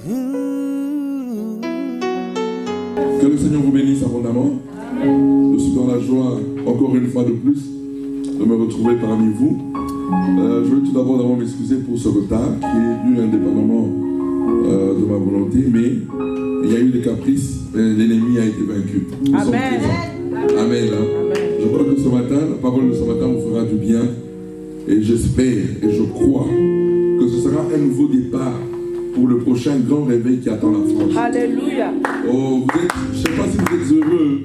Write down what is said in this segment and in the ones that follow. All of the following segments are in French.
Que le Seigneur vous bénisse abondamment. Je suis dans la joie, encore une fois de plus, de me retrouver parmi vous. Je veux tout d'abord m'excuser pour ce retard qui est dû indépendamment de ma volonté, mais il y a eu des caprices, l'ennemi a été vaincu. Nous sommes présents. Amen. Je crois que ce matin, la parole de ce matin vous fera du bien, et j'espère et je crois que ce sera un nouveau départ pour le prochain grand réveil qui attend la France. Alléluia. Oh, je ne sais pas si vous êtes heureux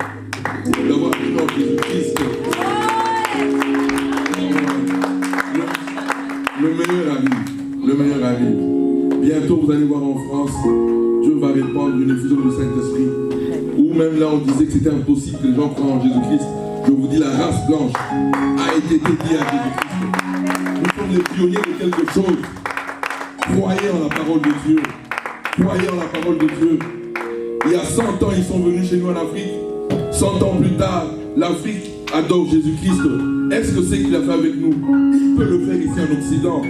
d'avoir cru en Jésus-Christ. Le meilleur arrive. Le meilleur arrive. Bientôt, vous allez voir en France, Dieu va répandre une effusion du Saint-Esprit. Ou même là, on disait que c'était impossible que les gens croient en Jésus-Christ. Je vous dis, la race blanche a été dédiée à Jésus-Christ. Nous sommes les pionniers de quelque chose. Croyez en la parole de Dieu. Croyez en la parole de Dieu. Il y a 100 ans, ils sont venus chez nous en Afrique. 100 ans plus tard, l'Afrique adore Jésus-Christ. Est-ce que c'est qu'il a fait avec nous? Il peut le faire ici en Occident.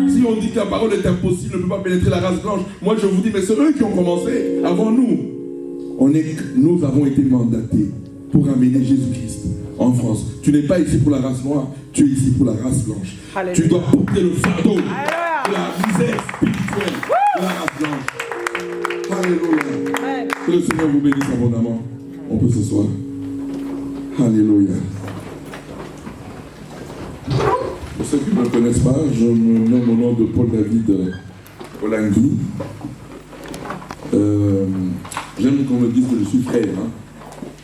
Si on dit que la parole est impossible, ne peut pas pénétrer la race blanche, moi je vous dis, mais c'est eux qui ont commencé avant nous. Nous avons été mandatés pour amener Jésus-Christ en France. Tu n'es pas ici pour la race noire, tu es ici pour la race blanche. Alléluia. Tu dois porter le fardeau de la misère spirituelle de la race blanche. Alléluia. Que le Seigneur vous bénisse abondamment. On peut s'asseoir. Alléluia. Pour ceux qui ne me connaissent pas, je me nomme au nom de Paul David Olangui. J'aime qu'on me dise que je suis frère,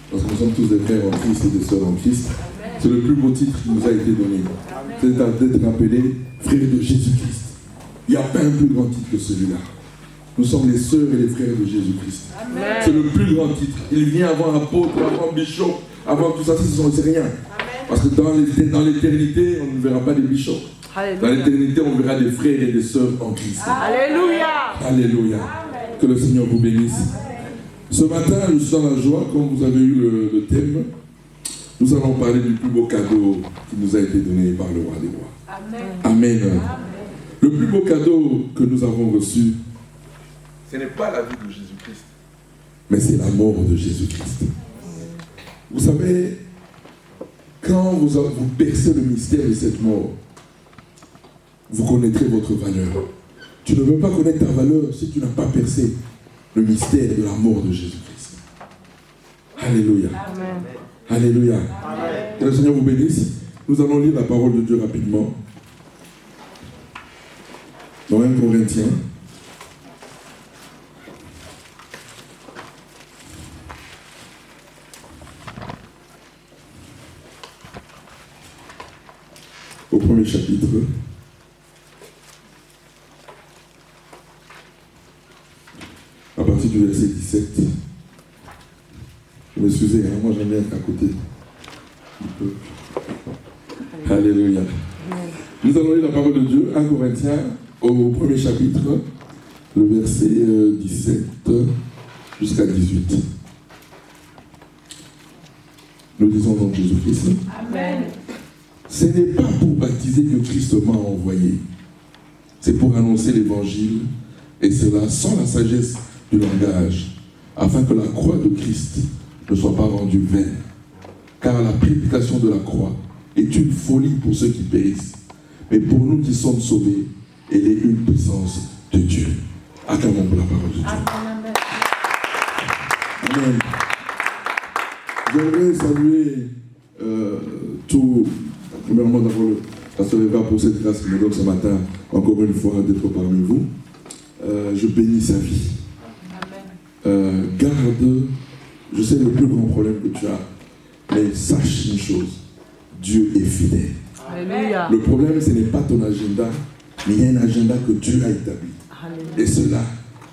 parce que nous sommes tous des frères en Christ et des sœurs en Christ. C'est le plus beau titre qui nous a été donné. C'est d'être appelé frère de Jésus-Christ. Il n'y a pas un plus grand titre que celui-là. Nous sommes les sœurs et les frères de Jésus-Christ. C'est le plus grand titre. Il vient avant apôtre, avant bishop, avant tout ça, c'est rien. Parce que dans l'éternité, on ne verra pas des bishops. Alléluia. Dans l'éternité, on verra des frères et des sœurs en Christ. Alléluia. Alléluia. Que le Seigneur vous bénisse. Ce matin, je suis dans la joie, comme vous avez eu le thème. Nous allons parler du plus beau cadeau qui nous a été donné par le roi des rois. Amen. Amen. Amen. Le plus beau cadeau que nous avons reçu, ce n'est pas la vie de Jésus-Christ, mais c'est la mort de Jésus-Christ. Vous savez, quand vous percez le mystère de cette mort, vous connaîtrez votre valeur. Tu ne peux pas connaître ta valeur si tu n'as pas percé le mystère de la mort de Jésus-Christ. Alléluia. Amen. Alléluia. Amen. Que le Seigneur vous bénisse. Nous allons lire la parole de Dieu rapidement. Dans 1 Corinthiens. Au premier chapitre. À partir du verset 17. Je m'excusez, moi j'aime bien être à côté. Alléluia. Nous allons lire la parole de Dieu, 1 Corinthiens, au premier chapitre, le verset 17 jusqu'à 18. Nous disons donc Jésus-Christ. Amen. Ce n'est pas pour baptiser que Christ m'a envoyé. C'est pour annoncer l'évangile, et cela sans la sagesse du langage, afin que la croix de Christ ne soit pas rendue vaine. Car la prédication de la croix est une folie pour ceux qui périssent. Mais pour nous qui sommes sauvés, elle est une puissance de Dieu. Acclamons pour la parole de Dieu. Amen. J'aimerais saluer premièrement d'abord la sœur Eva pour cette grâce qui me donne ce matin, encore une fois, d'être parmi vous. Je bénis sa vie. Garde, je sais le plus grand problème que tu as, mais sache une chose, Dieu est fidèle. Alléluia. Le problème, ce n'est pas ton agenda, mais il y a un agenda que Dieu a établi. Alléluia. Et cela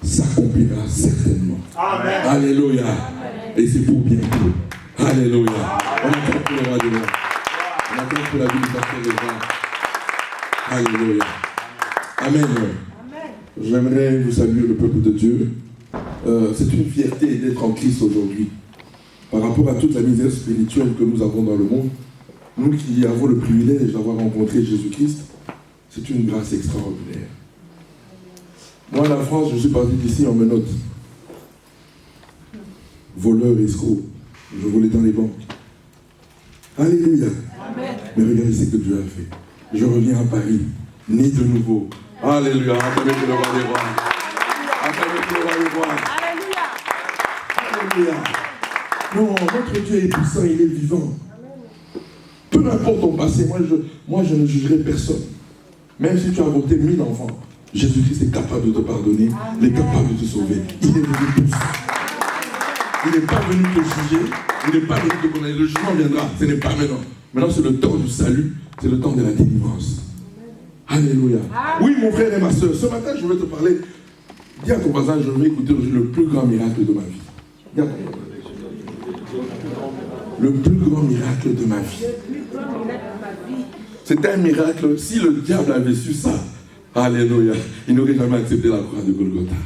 s'accomplira certainement. Amen. Alléluia. Amen. Et c'est pour bientôt. Alléluia. On attend pour le roi de l'or. On attend pour la vie du pasteur de Jean. Alléluia. Amen. Amen. J'aimerais vous saluer le peuple de Dieu. C'est une fierté d'être en Christ aujourd'hui. Par rapport à toute la misère spirituelle que nous avons dans le monde, nous qui avons le privilège d'avoir rencontré Jésus-Christ, c'est une grâce extraordinaire. Moi, la France, je suis parti d'ici en menottes. Voleur, escroc. Je volais dans les banques. Alléluia. Amen. Mais regardez ce que Dieu a fait. Je reviens à Paris, né de nouveau. Alléluia. Acclamez le roi des rois. Acclamez le roi des rois. Alléluia. Non, notre Dieu est puissant, il est vivant. Peu importe ton passé, moi je ne jugerai personne. Même si tu as voté 1000 enfants, Jésus-Christ est capable de te pardonner, il est capable de te sauver. Il est venu pour ça. Il n'est pas venu te juger, il n'est pas venu te connaître. Le jugement viendra, ce n'est pas maintenant. Maintenant, c'est le temps du salut, c'est le temps de la délivrance. Alléluia. Oui, mon frère et ma soeur, ce matin, je vais te parler. Dis à ton voisin, je vais écouter le plus grand miracle de ma vie. Dis à ton voisin. Le plus grand miracle de ma vie. C'était un miracle. Si le diable avait su ça, alléluia, il n'aurait jamais accepté la croix de Golgotha.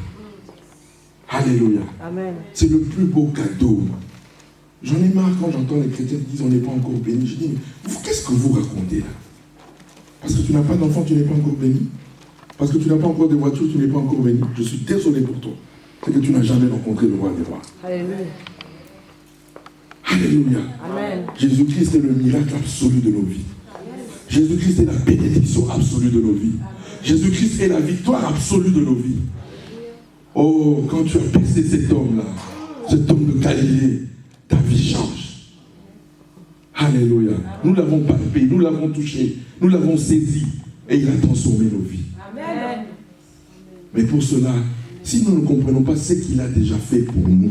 Alléluia. Amen. C'est le plus beau cadeau. J'en ai marre quand j'entends les chrétiens qui disent on n'est pas encore béni. Je dis, mais qu'est-ce que vous racontez là? Parce que tu n'as pas d'enfant, tu n'es pas encore béni. Parce que tu n'as pas encore de voiture, tu n'es pas encore béni. Je suis désolé pour toi. C'est que tu n'as jamais rencontré le roi des rois. Alléluia. Alléluia. Amen. Jésus-Christ est le miracle absolu de nos vies. Jésus-Christ est la bénédiction absolue de nos vies. Jésus-Christ est la victoire absolue de nos vies. Oh, quand tu as baissé cet homme-là, cet homme de Galilée, ta vie change. Alléluia. Nous l'avons palpé, nous l'avons touché, nous l'avons saisi et il a transformé nos vies. Amen. Mais pour cela, si nous ne comprenons pas ce qu'il a déjà fait pour nous,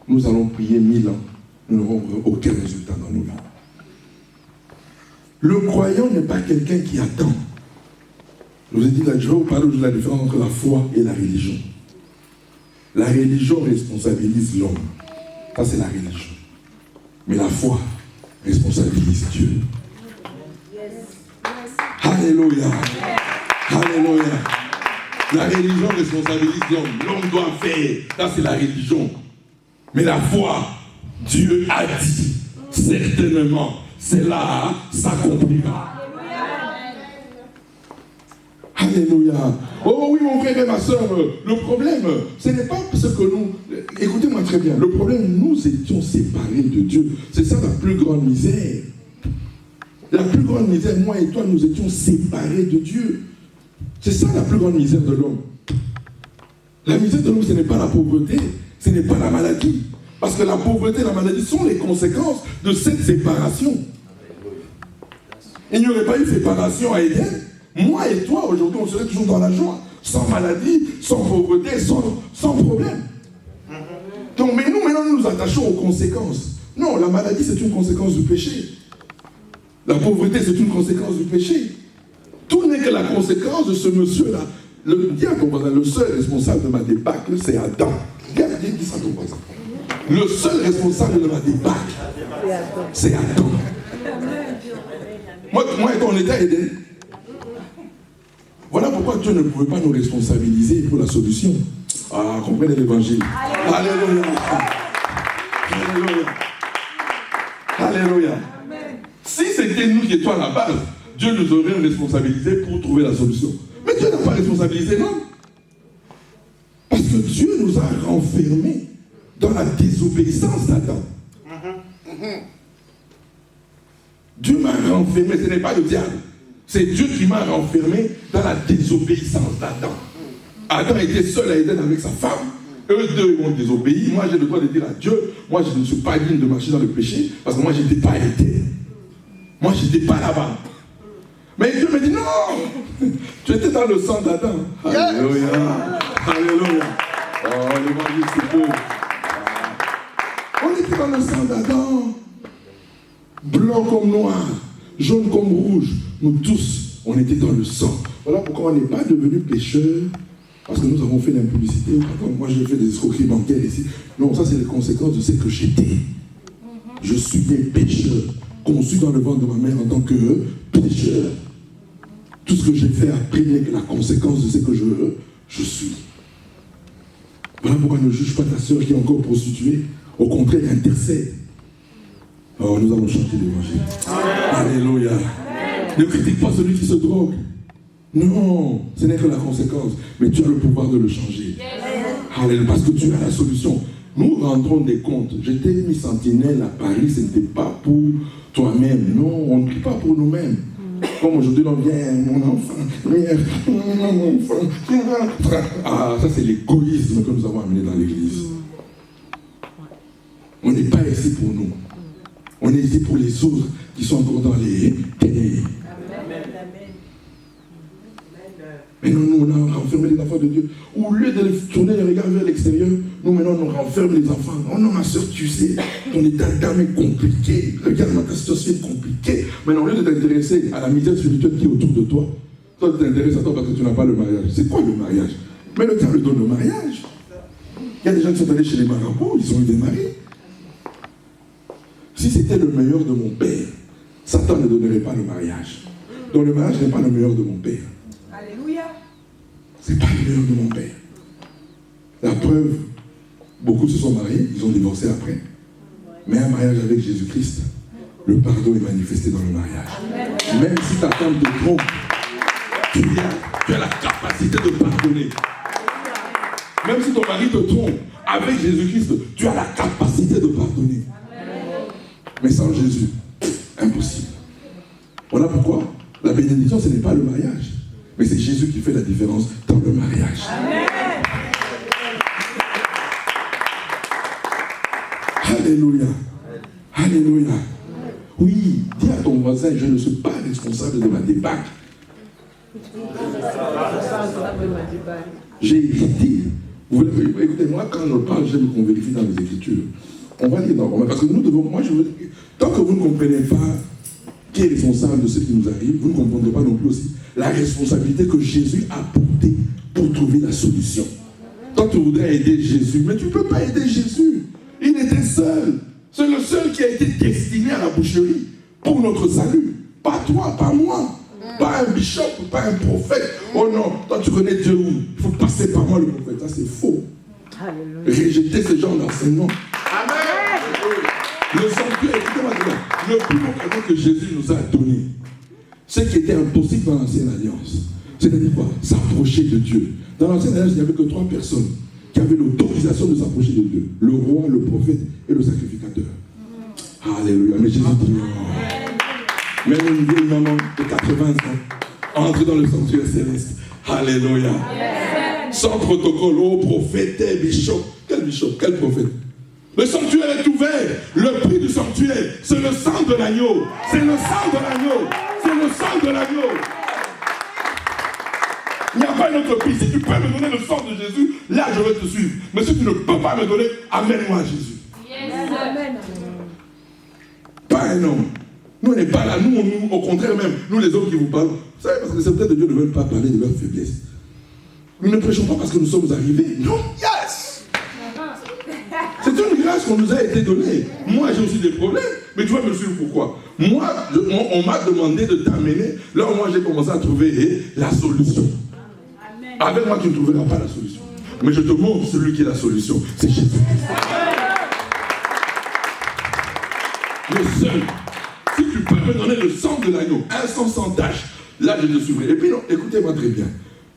nous allons prier 1000 ans, nous n'aurons aucun résultat dans nos vies. Le croyant n'est pas quelqu'un qui attend. Je vous ai dit, là, je vais vous parler de la différence entre la foi et la religion. La religion responsabilise l'homme. Ça, c'est la religion. Mais la foi responsabilise Dieu. Alléluia. Alléluia. La religion responsabilise l'homme. L'homme doit faire. Ça, c'est la religion. Mais la foi, Dieu a dit, certainement, cela s'accomplira. Alléluia. Oh oui, mon frère et ma soeur, le problème, ce n'est pas ce que nous... Écoutez-moi très bien. Le problème, nous étions séparés de Dieu. C'est ça la plus grande misère. La plus grande misère, moi et toi, nous étions séparés de Dieu. C'est ça la plus grande misère de l'homme. La misère de l'homme, ce n'est pas la pauvreté, ce n'est pas la maladie. Parce que la pauvreté et la maladie sont les conséquences de cette séparation. Il n'y aurait pas eu séparation à Éden. Moi et toi, aujourd'hui, on serait toujours dans la joie, sans maladie, sans pauvreté, sans problème. Donc, mais nous, maintenant, nous nous attachons aux conséquences. Non, la maladie, c'est une conséquence du péché. La pauvreté, c'est une conséquence du péché. Tout n'est que la conséquence de ce monsieur-là. Dis à ton voisin, le seul responsable de ma débâcle, c'est Adam. Regarde, dis ça à ton voisin. Le seul responsable de ma débâcle, c'est Adam. Moi et toi, on était à Éden. Voilà pourquoi Dieu ne pouvait pas nous responsabiliser pour la solution. Ah, comprenez l'évangile. Alléluia. Alléluia. Alléluia. Si c'était nous qui étions à la base, Dieu nous aurait responsabilisés pour trouver la solution. Mais Dieu n'a pas responsabilisé l'homme. Parce que Dieu nous a renfermés dans la désobéissance d'Adam. Dieu m'a renfermé, ce n'est pas le diable. C'est Dieu qui m'a renfermé dans la désobéissance d'Adam. Adam était seul à Éden avec sa femme. Eux deux ont désobéi. Moi, j'ai le droit de dire à Dieu, moi, je ne suis pas digne de marcher dans le péché parce que moi, je n'étais pas à Éden. Moi, je n'étais pas là-bas. Mais Dieu me dit, non, tu étais dans le sang d'Adam. Alléluia. Alléluia. Oh, l'évangile, c'est beau. On était dans le sang d'Adam. Blanc comme noir, jaune comme rouge. Nous tous, on était dans le sang. Voilà pourquoi on n'est pas devenus pécheurs. Parce que nous avons fait l'impudicité. Moi, j'ai fait des escroqueries bancaires ici. Non, ça, c'est les conséquences de ce que j'étais. Je suis un pécheur, conçu dans le ventre de ma mère en tant que pécheur. Tout ce que j'ai fait après n'est que la conséquence de ce que je suis. Voilà pourquoi ne juge pas ta soeur qui est encore prostituée. Au contraire, intercède. Oh, nous allons chanter l'évangile. Alléluia. Ne critique pas celui qui se drogue. Non, ce n'est que la conséquence. Mais tu as le pouvoir de le changer. Alléluia, parce que tu as la solution. Nous rendrons des comptes. Je t'ai mis sentinelle à Paris, ce n'était pas pour toi-même. Non, on ne prie pas pour nous-mêmes. Comme aujourd'hui, on vient, mon enfant, mon enfant. Ah, ça c'est l'égoïsme que nous avons amené dans l'église. On n'est pas ici pour nous. On est ici pour les autres qui sont encore dans les ténèbres. Mais non, nous, on a renfermé les enfants de Dieu. Au lieu de tourner les regards vers l'extérieur, nous, maintenant, on renferme les enfants. Oh non, ma soeur, tu sais, ton état d'âme est compliqué. Regarde-moi, ta situation est compliquée. Maintenant, au lieu de t'intéresser à la misère spirituelle qui est autour de toi, toi, tu t'intéresses à toi parce que tu n'as pas le mariage. C'est quoi le mariage? Mais le temps le donne le mariage. Il y a des gens qui sont allés chez les marabouts, ils ont eu des maris. Si c'était le meilleur de mon père, Satan ne donnerait pas le mariage. Donc le mariage n'est pas le meilleur de mon père. Alléluia. C'est pas le meilleur de mon père. La preuve, beaucoup se sont mariés, ils ont divorcé après. Mais un mariage avec Jésus-Christ, le pardon est manifesté dans le mariage. Amen. Même si ta femme te trompe, tu as la capacité de pardonner. Même si ton mari te trompe, avec Jésus-Christ, tu as la capacité de pardonner. Mais sans Jésus, impossible. Voilà pourquoi la bénédiction, ce n'est pas le mariage. Mais c'est Jésus qui fait la différence dans le mariage. Amen. Alléluia. Alléluia. Oui, dis à ton voisin, je ne suis pas responsable de ma débâcle. J'ai hérité. Écoutez-moi, quand on parle, j'aime qu'on vérifie dans les Écritures. On va lire dans Romains, parce que nous devons, tant que vous ne comprenez pas qui est responsable de ce qui nous arrive, vous ne comprendrez pas non plus aussi la responsabilité que Jésus a portée pour trouver la solution. Toi, tu voudrais aider Jésus, mais tu ne peux pas aider Jésus. Il était seul. C'est le seul qui a été destiné à la boucherie pour notre salut. Pas toi, pas moi. Pas un bishop, pas un prophète. Oh non, toi tu connais Dieu où? Il faut passer par moi le prophète. Ça c'est faux. Alléluia. Rejeter ce genre d'enseignement. Amen. Le sanctuaire, écoutez-moi bien, le plus beau cadeau que Jésus nous a donné, ce qui était impossible dans l'ancienne alliance, c'est-à-dire quoi? S'approcher de Dieu. Dans l'ancienne alliance, il n'y avait que 3 personnes qui avaient l'autorisation de s'approcher de Dieu. Le roi, le prophète et le sacrificateur. Alléluia. Mais Jésus dit non. Même une vieille maman de 80 ans entre dans le sanctuaire céleste. Alléluia. Sans protocole, oh prophète, bishop. Quel bishop? Quel prophète? Le sanctuaire est ouvert. Le prix du sanctuaire, c'est le sang de l'agneau. C'est le sang de l'agneau. C'est le sang de l'agneau. Il n'y a pas une autre prix. Si tu peux me donner le sang de Jésus, là je vais te suivre. Mais si tu ne peux pas me donner, amène-moi à Jésus. Yes. Amen. Pas un homme. Nous, on n'est pas là. Nous, au contraire même, nous les hommes qui vous parlent, vous savez, parce que certains de Dieu ne veulent pas parler de leur faiblesse. Nous ne prêchons pas parce que nous sommes arrivés. Non, yes! C'est une grâce qu'on nous a été donnée. Moi, j'ai aussi des problèmes, mais tu vas me suivre pourquoi? Moi, on m'a demandé de t'amener. Là, moi, j'ai commencé à trouver la solution. Amen. Avec moi, tu ne trouveras pas la solution. Mais je te montre celui qui est la solution. C'est Jésus. Le seul. Si tu peux me donner le sang de l'agneau, un sang sans tache, là, je te suivrai. Et puis, non, écoutez-moi très bien.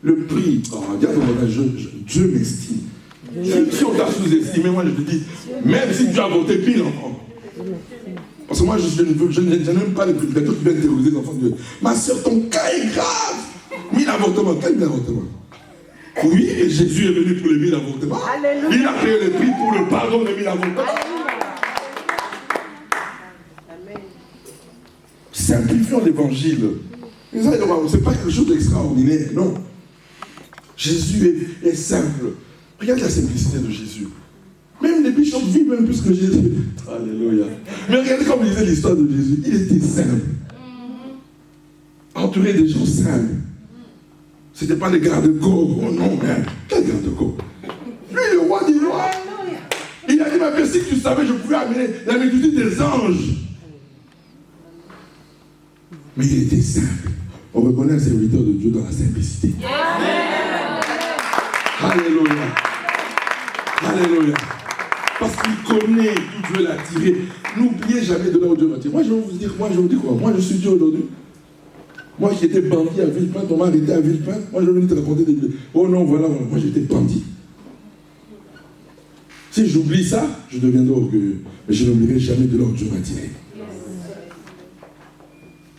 Le prix, Dieu m'estime. Si on t'a sous-estimé, moi je te dis, même si tu as avorté 1000 enfants. Parce que moi je n'aime pas les prédicateurs qui viennent terroriser les enfants de Dieu. Ma soeur, ton cas est grave. 1000 avortements, quel 1000 avortements? Oui, et Jésus est venu pour les 1000 avortements. Alléluia. Il a payé le prix pour le pardon des 1000 avortements. Amen. Simplifions l'évangile. C'est pas quelque chose d'extraordinaire, non. Jésus est simple. Regarde la simplicité de Jésus. Même les bishops vivent même plus que Jésus. Alléluia. Mais regardez comme disait l'histoire de Jésus. Il était simple. Entouré des gens simples. Ce n'était pas les gardes-corps. Oh non, mais quel garde-corps? Lui, le roi des rois. Il a dit, ma père, si tu savais, je pouvais amener la multitude des anges. Mais il était simple. On reconnaît un serviteur de Dieu dans la simplicité. Alléluia. Alléluia. Parce qu'il connaît d'où Dieu l'a tiré. N'oubliez jamais de là où Dieu l'a tiré. Moi, je vais vous dire quoi? Moi, je suis Dieu aujourd'hui. Moi, j'étais bandit à Villepinte, on m'a arrêté à Villepinte. Moi, je venais te raconter des... Oh non, voilà, moi j'étais bandit. Si j'oublie ça, je deviendrai orgueilleux. Mais je n'oublierai jamais de l'ordre que Dieu m'a tiré.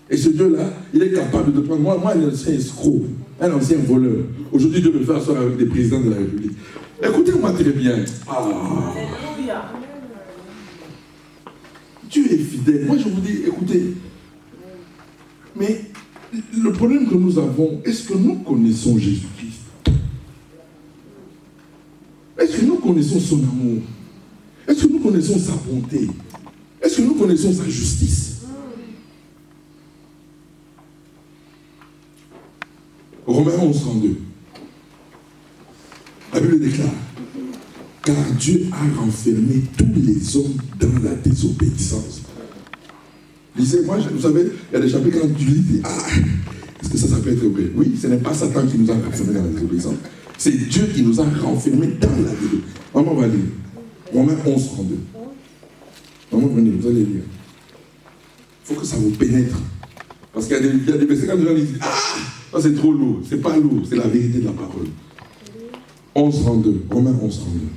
Et ce Dieu-là, il est capable de prendre. Moi, un ancien escroc, un ancien voleur. Aujourd'hui, Dieu me fait asseoir avec des présidents de la République. Écoutez-moi très bien. Ah. Dieu est fidèle. Moi, je vous dis, écoutez, mais le problème que nous avons, est-ce que nous connaissons Jésus-Christ? Est-ce que nous connaissons son amour? Est-ce que nous connaissons sa bonté? Est-ce que nous connaissons sa justice? Romains 11:32. La Bible déclare, car Dieu a renfermé tous les hommes dans la désobéissance. Lisez, moi, vous savez, il y a des chapitres quand tu lis, est-ce que ça peut être vrai? Oui, ce n'est pas Satan qui nous a renfermés dans la désobéissance. C'est Dieu qui nous a renfermés dans la désobéissance. Maman va lire. Romains 11:32. Maman, venez, vous allez lire. Il faut que ça vous pénètre. Parce qu'il y a des versets quand les gens disent, ça c'est trop lourd. C'est pas lourd, c'est la vérité de la parole. 11:32. Romains 11:32.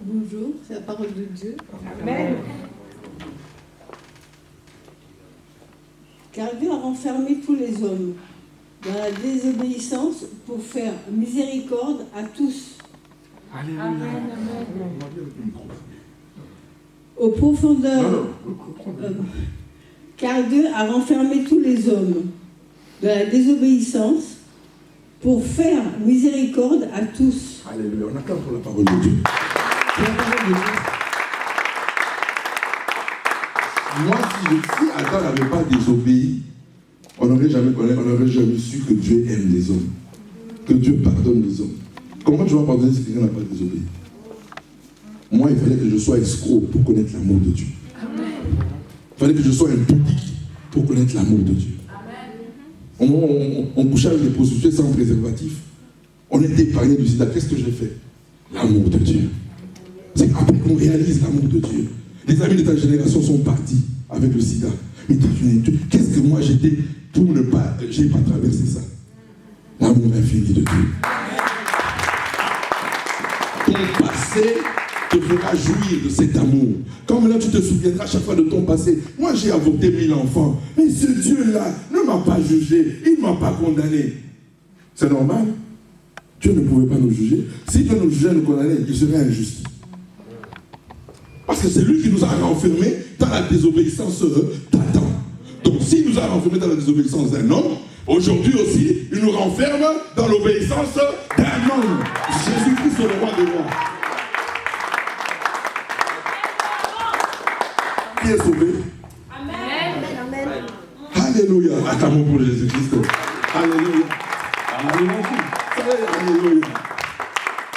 Bonjour, c'est la parole de Dieu. Amen. Car Dieu a renfermé tous les hommes dans la désobéissance pour faire miséricorde à tous. Alléluia. Amen. Aux profondeurs. Car Dieu a renfermé tous les hommes dans la désobéissance pour faire miséricorde à tous. Alléluia. On attend pour la parole de Dieu. Moi, si Adam n'avait pas désobéi, on n'aurait jamais su que Dieu aime les hommes, que Dieu pardonne les hommes. Comment tu vas pardonner si quelqu'un n'a pas désobéi? Moi, il fallait que je sois escroc pour connaître l'amour de Dieu. Amen. Il fallait que je sois impudique pour connaître l'amour de Dieu. Amen. On couchait avec des prostituées sans préservatif. On était épargné du sida. Qu'est-ce que j'ai fait? L'amour de Dieu. C'est après qu'on réalise l'amour de Dieu. Les amis de ta génération sont partis avec le sida. Mais qu'est-ce que moi j'étais pour ne pas... J'ai pas traversé ça. L'amour infini de Dieu. Ton passé te fera jouir de cet amour. Quand maintenant tu te souviendras à chaque fois de ton passé. Moi j'ai avorté 1000 enfants. Mais ce Dieu-là ne m'a pas jugé. Il ne m'a pas condamné. C'est normal. Dieu ne pouvait pas nous juger. Si Dieu nous jugeait, nous condamnait, il serait injuste. Parce que c'est lui qui nous a renfermés dans la désobéissance d'Adam. Donc s'il nous a renfermés dans la désobéissance d'un homme, aujourd'hui aussi, il nous renferme dans l'obéissance d'un homme. Jésus-Christ est le roi des rois. Qui est sauvé? Amen. Alléluia. Acclamons pour Jésus-Christ. Alléluia. Alléluia.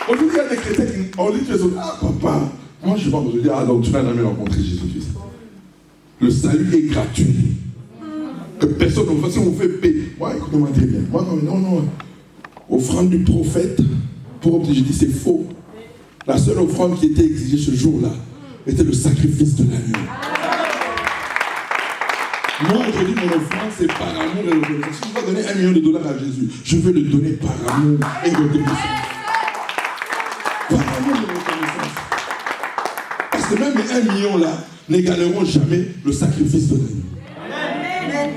Aujourd'hui, il y a des chrétiens qui ont dit, tu es sauvé. Papa. Moi, je ne sais pas, je dis, donc tu n'as jamais rencontré Jésus-Christ. Le salut est gratuit. Que personne ne fasse, si on fait payer. Moi, écoutez-moi très bien. Moi, non. Offrande du prophète, je dis, c'est faux. La seule offrande qui était exigée ce jour-là était le sacrifice de l'agneau. Moi, aujourd'hui, mon offrande, c'est par amour et reconnaissance. Si je dois donner $1 million à Jésus, je vais le donner par amour et reconnaissance. Par amour et reconnaissance. Parce que même les 1 million là n'égaleront jamais le sacrifice de l'agneau. Amen.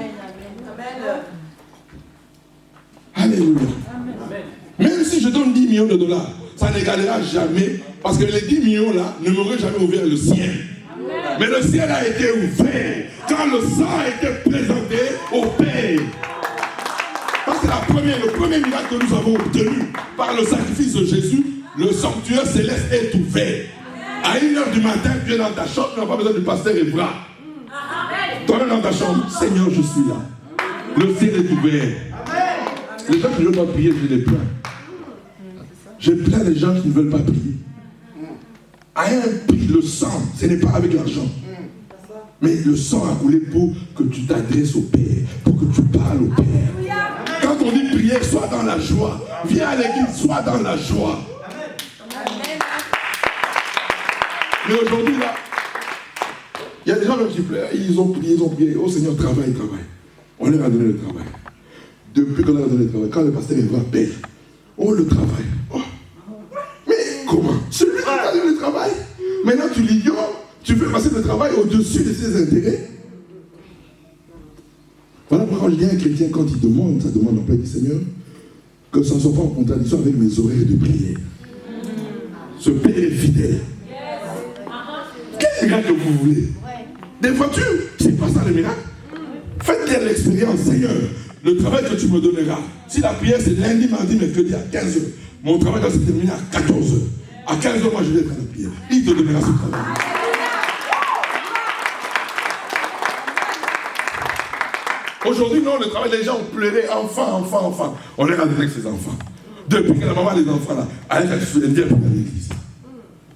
Alléluia. Amen. Même si je donne $10 millions, ça n'égalera jamais, parce que les 10 millions là ne m'auraient jamais ouvert le ciel. Amen. Mais le ciel a été ouvert quand le sang a été présenté au Père. Parce que le premier miracle que nous avons obtenu par le sacrifice de Jésus, le sanctuaire céleste est ouvert. À 1h du matin, tu es dans ta chambre, tu n'as pas besoin du pasteur Évra. Toi-même dans ta chambre, Seigneur, je suis là. Le ciel est ouvert. Les gens qui ne veulent pas prier, je les plains. Je plains les gens qui ne veulent pas prier. À un prix, le sang, ce n'est pas avec l'argent. Mais le sang a coulé pour que tu t'adresses au Père, pour que tu parles au Père. Quand on dit prier, sois dans la joie. Viens à l'église, sois dans la joie. Mais aujourd'hui, là, il y a des gens qui pleurent, ils ont prié. Oh Seigneur, travaille. On leur a donné le travail. Depuis qu'on leur a donné le travail, quand le pasteur est venu, paye. Oh, le travail. Oh. Mais comment? Celui qui t'a donné le travail, maintenant tu l'ignores, tu veux passer le travail au-dessus de ses intérêts. Voilà pourquoi je dis à un chrétien, quand il demande, ça demande en paix du Seigneur, que ça ne soit pas en contradiction avec mes horaires de prière. Ce Père est fidèle. Quel miracle vous voulez? Des voitures, c'est pas ça le miracle. Faites l'expérience, Seigneur. Le travail que tu me donneras, si la prière c'est lundi, mardi, mercredi à 15h, mon travail doit se terminer à 14h. À 15h, moi je vais être à la prière. Il te donnera ce travail. Aujourd'hui, non, le travail, les gens ont pleuré, enfants. On les a donné avec ses enfants. Depuis que la maman a les enfants là, elle vient pour l'église.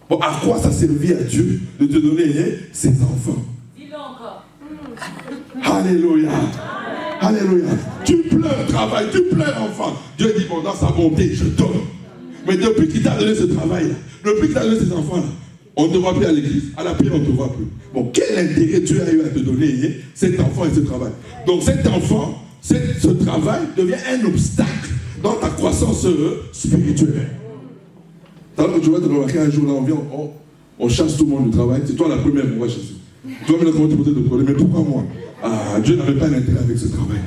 Bon, à quoi ça servit à Dieu de te donner ses enfants? Dis-le encore. Alléluia. Alléluia. Tu pleures, travail, tu pleures, enfant. Dieu dit, bon, dans sa bonté, je donne. Mais depuis qu'il t'a donné ce travail-là, depuis qu'il t'a donné ces enfants-là, on ne te voit plus à l'église. À la prière, on ne te voit plus. Bon, quel intérêt Dieu a eu à te donner cet enfant et ce travail? Donc cet enfant, ce travail devient un obstacle dans ta croissance spirituelle. Alors que tu vas te remarquer un jour là, on chasse tout le monde du travail. C'est toi la première qu'on va chasser. Toi, maintenant, comment te poser de problème? Mais pourquoi moi? Ah, Dieu n'avait pas un intérêt avec ce travail.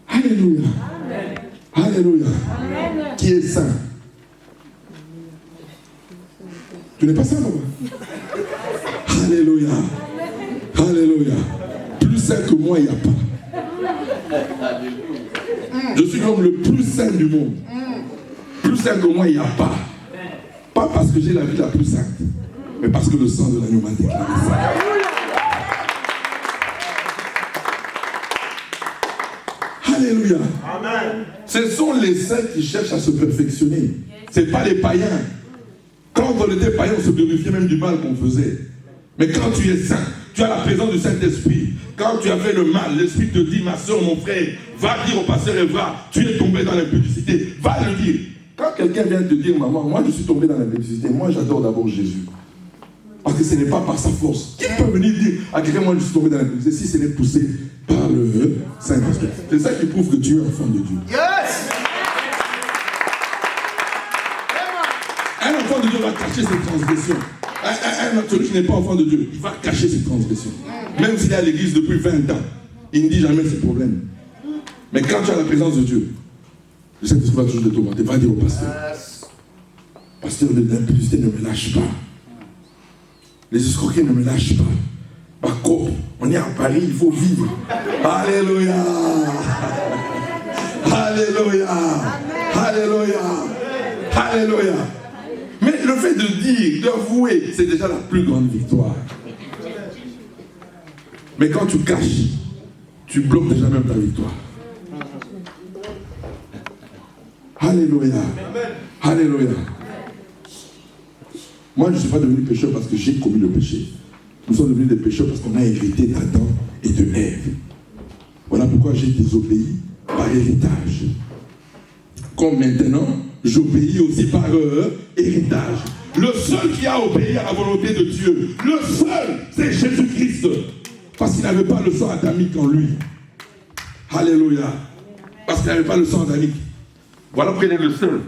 Alléluia. Alléluia. Qui est saint? Tu n'es pas saint, papa? Alléluia. Alléluia. Plus saint que moi, il n'y a pas. Je suis l'homme le plus saint du monde. Plus saint que moi, il n'y a pas. Pas parce que j'ai la vie la plus sainte, mais parce que le sang de l'agneau m'a déclaré saint. Alléluia. Amen. Ce sont les saints qui cherchent à se perfectionner. Ce n'est pas les païens. Quand on était païens, on se glorifiait même du mal qu'on faisait. Mais quand tu es saint, tu as la présence du Saint-Esprit. Quand tu as fait le mal, l'Esprit te dit, ma soeur, mon frère, va dire au pasteur Evra, tu es tombé dans l'impudicité. Va le dire. Quand quelqu'un vient te dire, maman, moi je suis tombé dans l'impudicité, moi j'adore d'abord Jésus. Parce que ce n'est pas par sa force. Qui peut venir dire à quelqu'un, moi je suis tombé dans l'impudicité, si ce n'est poussé par le Saint-Esprit? C'est ça qui prouve que tu es enfant de Dieu. Yes! Un enfant de Dieu va cacher ses transgressions. Celui qui n'est pas enfant de Dieu, il va cacher ses transgressions. Même s'il est à l'église depuis 20 ans, il ne dit jamais ses problèmes. Mais quand tu as la présence de Dieu, le Saint-Esprit va toujours te tourmenter. Va dire au pasteur, pasteur, l'impudicité ne me lâche pas. Les escroqueries ne me lâchent pas. Par contre, on est à Paris, il faut vivre. Alléluia. Alléluia. Alléluia. Alléluia. Mais le fait de dire, d'avouer, c'est déjà la plus grande victoire. Mais quand tu caches, tu bloques déjà même ta victoire. Alléluia. Alléluia. Moi, je ne suis pas devenu pécheur parce que j'ai commis le péché. Nous sommes devenus des pécheurs parce qu'on a hérité d'Adam et de Ève. Voilà pourquoi j'ai désobéi par héritage. Comme maintenant, j'obéis aussi par héritage. Le seul qui a obéi à la volonté de Dieu, le seul, c'est Jésus-Christ. Parce qu'il n'avait pas le sang adamique en lui. Alléluia. Parce qu'il n'avait pas le sang adamique. Voilà pourquoi il est le seul.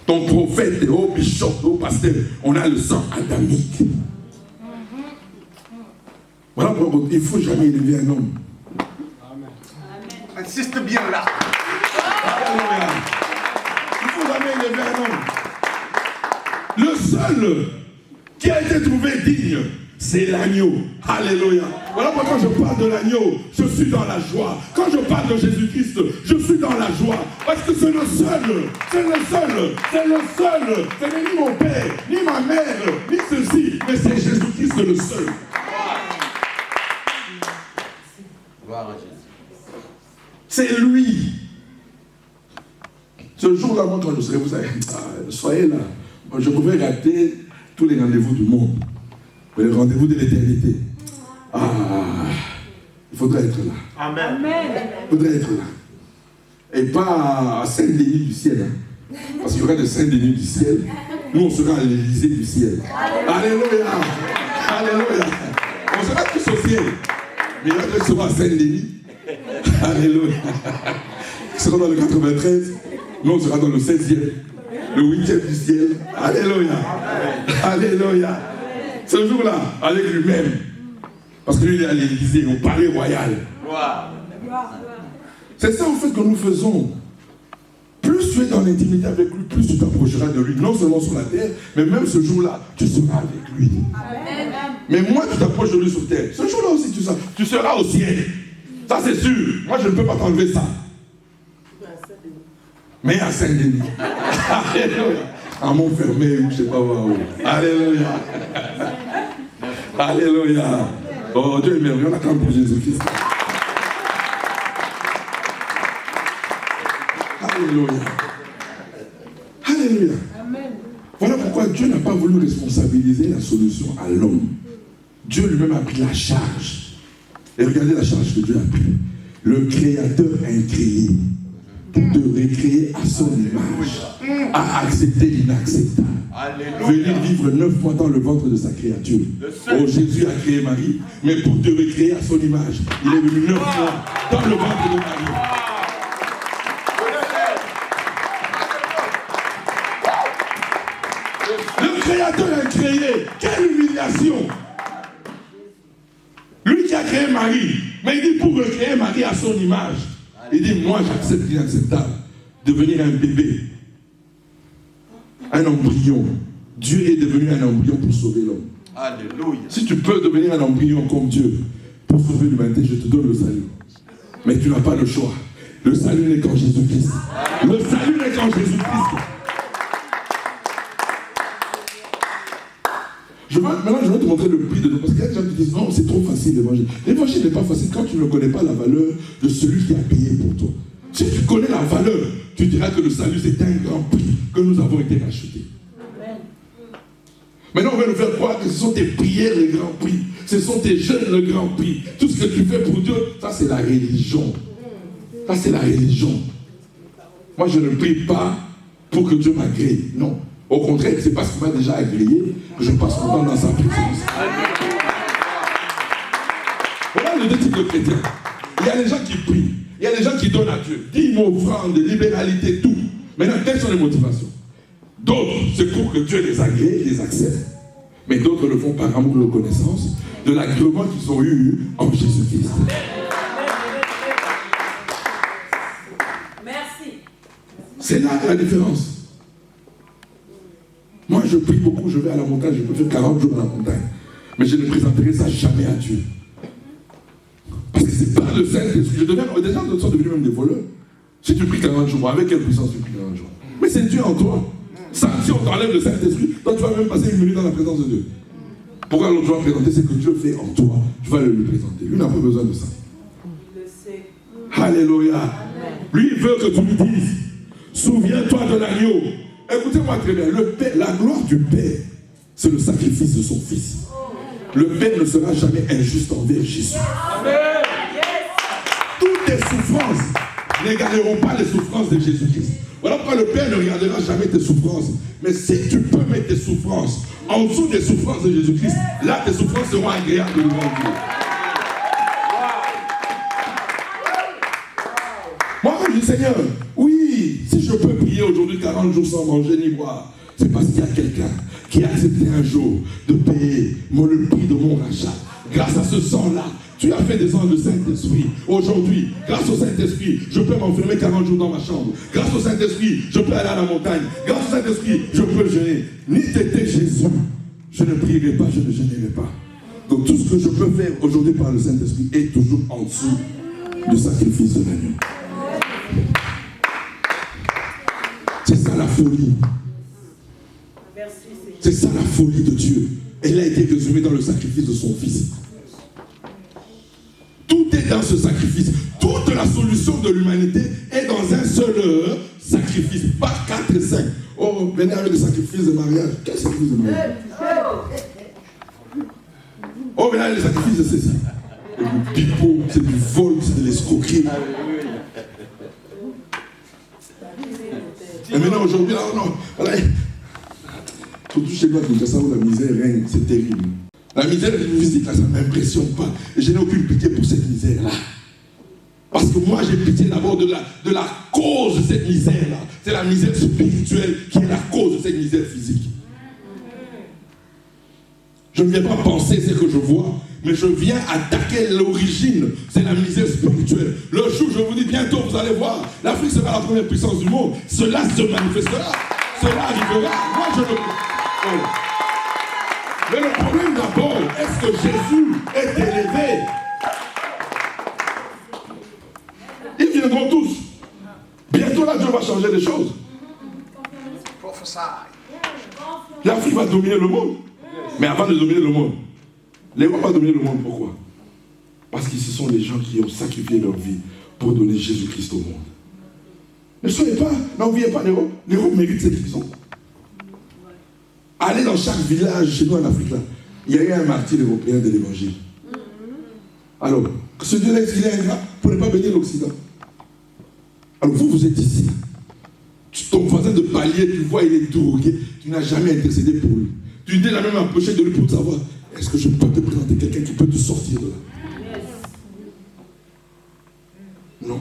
Ton prophète, au bishop, au pasteur, on a le sang adamique. Voilà pourquoi il ne faut jamais élever un homme. Amen. Insiste bien là. Alléluia. Il ne faut jamais élever un homme. Le seul qui a été trouvé digne, c'est l'agneau. Alléluia. Voilà pourquoi quand je parle de l'agneau, je suis dans la joie. Quand je parle de Jésus-Christ, je suis dans la joie. Parce que c'est le seul. C'est le seul. C'est le seul. Ce n'est ni mon père, ni ma mère, ni ceci. Mais c'est Jésus-Christ le seul. Gloire à Jésus. C'est lui. Ce jour-là, moi, quand je serai, vous savez, soyez là. Je pouvais rater tous les rendez-vous du monde. Mais le rendez-vous de l'éternité. Il faudrait être là. Amen. Il faudrait être là. Et pas à Saint-Denis du ciel. Parce qu'il y aura des Saint-Denis du ciel. Nous, on sera à l'Élysée du ciel. Alléluia. Alléluia. On sera tous au ciel. Mais il y en a qui seront à Saint-Denis. Alléluia. Ils seront dans le 93. Nous, on sera dans le 16e. Le 8e du ciel. Alléluia. Alléluia. Ce jour-là, avec lui-même. Parce que lui, il est à l'Élysée, au palais royal. C'est ça, en fait, que nous faisons. Plus tu es dans l'intimité avec lui, plus tu t'approcheras de lui. Non seulement sur la terre, mais même ce jour-là, tu seras avec lui. Amen. Mais moi, tu t'approches de lui sur terre. Ce jour-là aussi, tu seras au ciel. Ça, c'est sûr. Moi, je ne peux pas t'enlever ça. Mais à Saint-Denis. Alléluia. À Montfermé, ou je ne sais pas où. Alléluia. Alléluia. Oh, Dieu est merveilleux. On acclame pour Jésus-Christ. Alléluia. Alléluia. Amen. Voilà pourquoi Dieu n'a pas voulu responsabiliser la solution à l'homme. Dieu lui-même a pris la charge. Et regardez la charge que Dieu a pris. Le Créateur incréé pour te recréer à son image, a accepté l'inacceptable. Venir vivre 9 mois dans le ventre de sa créature. Oh, Jésus a créé Marie, mais pour te recréer à son image, il est venu 9 mois dans le ventre de Marie. Le Créateur a créé. Quelle humiliation! Lui qui a créé Marie, mais il dit pour recréer Marie à son image. Il dit, moi j'accepte l'inacceptable, devenir un bébé, un embryon. Dieu est devenu un embryon pour sauver l'homme. Alléluia. Si tu peux devenir un embryon comme Dieu pour sauver l'humanité, je te donne le salut. Mais tu n'as pas le choix. Le salut n'est qu'en Jésus-Christ. Le salut n'est qu'en Jésus-Christ. Maintenant, je vais te montrer le prix de nous. Parce qu'il y a des gens qui disent, non, c'est trop facile l'évangile. L'évangile n'est pas facile quand tu ne connais pas la valeur de celui qui a payé pour toi. Si tu connais la valeur, tu diras que le salut, c'est un grand prix que nous avons été rachetés. Amen. Maintenant, on va nous faire croire que ce sont tes prières le grand prix. Ce sont tes jeûnes le grand prix. Tout ce que tu fais pour Dieu, ça c'est la religion. Ça c'est la religion. Moi, je ne prie pas pour que Dieu m'agrée. Non. Au contraire, c'est parce qu'il m'a déjà agréé que je passe mon temps dans sa présence. Voilà les deux types de chrétiens. Il y a des gens qui prient, il y a des gens qui donnent à Dieu. Dîmes, offrandes, libéralité, tout. Maintenant, quelles sont les motivations? D'autres, c'est pour que Dieu les agrée, les accepte. Mais d'autres le font par amour de reconnaissance de l'agrément qu'ils ont eu en Jésus-Christ. Merci. C'est là la différence. Moi, je prie beaucoup, je vais à la montagne, je peux faire 40 jours à la montagne. Mais je ne présenterai ça jamais à Dieu. Parce que c'est par le Saint-Esprit. Des gens sont devenus même des voleurs. Si tu pries 40 jours, avec quelle puissance tu pries 40 jours? Mais c'est Dieu en toi. Si on t'enlève le Saint-Esprit, toi tu vas même passer une minute dans la présence de Dieu. Pourquoi l'autre doit présenter ce que Dieu fait en toi? Tu vas le lui présenter. Lui n'a pas besoin de ça. Il le sait. Alléluia. Amen. Lui, il veut que tu lui dises, souviens-toi de l'agneau. Écoutez-moi très bien, la gloire du Père, c'est le sacrifice de son Fils. Le Père ne sera jamais injuste envers Jésus. Amen. Toutes tes souffrances n'égaleront pas les souffrances de Jésus-Christ. Voilà pourquoi le Père ne regardera jamais tes souffrances. Mais si tu peux mettre tes souffrances en dessous des souffrances de Jésus-Christ, là tes souffrances seront agréables devant Dieu. Moi, je dis, Seigneur, oui, si je peux prier aujourd'hui 40 jours sans manger ni boire, c'est parce qu'il y a quelqu'un qui a accepté un jour de payer le prix de mon rachat. Grâce à ce sang-là, tu as fait des ans de Saint-Esprit. Aujourd'hui, grâce au Saint-Esprit, je peux m'enfermer 40 jours dans ma chambre. Grâce au Saint-Esprit, je peux aller à la montagne. Grâce au Saint-Esprit, je peux jeûner. Ni t'étais Jésus, je ne prierai pas, je ne jeûnerai pas. Donc tout ce que je peux faire aujourd'hui par le Saint-Esprit est toujours en dessous du sacrifice de l'agneau. C'est ça la folie. C'est ça la folie de Dieu. Elle a été résumée dans le sacrifice de son Fils. Tout est dans ce sacrifice. Toute la solution de l'humanité est dans un seul sacrifice. Pas 4 et 5. Oh, venez avec le sacrifice de mariage. Quel sacrifice de mariage? Oh, venez avec le sacrifice de ceci. C'est du pipeau, c'est du vol, c'est de l'escroquerie. Et maintenant, a aujourd'hui, non. Voilà. Surtout chez nous, à Kinshasa, où la misère règne, c'est terrible. La misère physique, là, ça ne m'impressionne pas. Et je n'ai aucune pitié pour cette misère-là. Parce que moi, j'ai pitié d'abord de la cause de cette misère-là. C'est la misère spirituelle qui est la cause de cette misère physique. Je ne viens pas penser ce que je vois, mais je viens attaquer l'origine. C'est la misère spirituelle. Le jour, je vous dis, bientôt, vous allez voir, l'Afrique sera la première puissance du monde. Cela se manifestera. Cela arrivera. Moi, je le... Oh. Mais le problème d'abord, est-ce que Jésus est élevé? Ils viendront tous. Bientôt là, Dieu va changer les choses. L'Afrique va dominer le monde. Mais avant de dominer le monde, l'Europe va dominer le monde. Pourquoi? Parce que ce sont les gens qui ont sacrifié leur vie pour donner Jésus-Christ au monde. Ne soyez pas, n'enviez pas l'Europe. L'Europe mérite cette raison. Allez dans chaque village chez nous en Afrique, là, il y a eu un martyr européen de l'évangile. Alors, ce Dieu-là, il est ingrat pour ne pas bénir l'Occident. Alors vous êtes ici. Ton voisin de palier, tu vois, il est drogué. Tu n'as jamais intercédé pour lui. Tu t'es la même approché de lui pour savoir, est-ce que je peux te présenter quelqu'un qui peut te sortir de là? Non.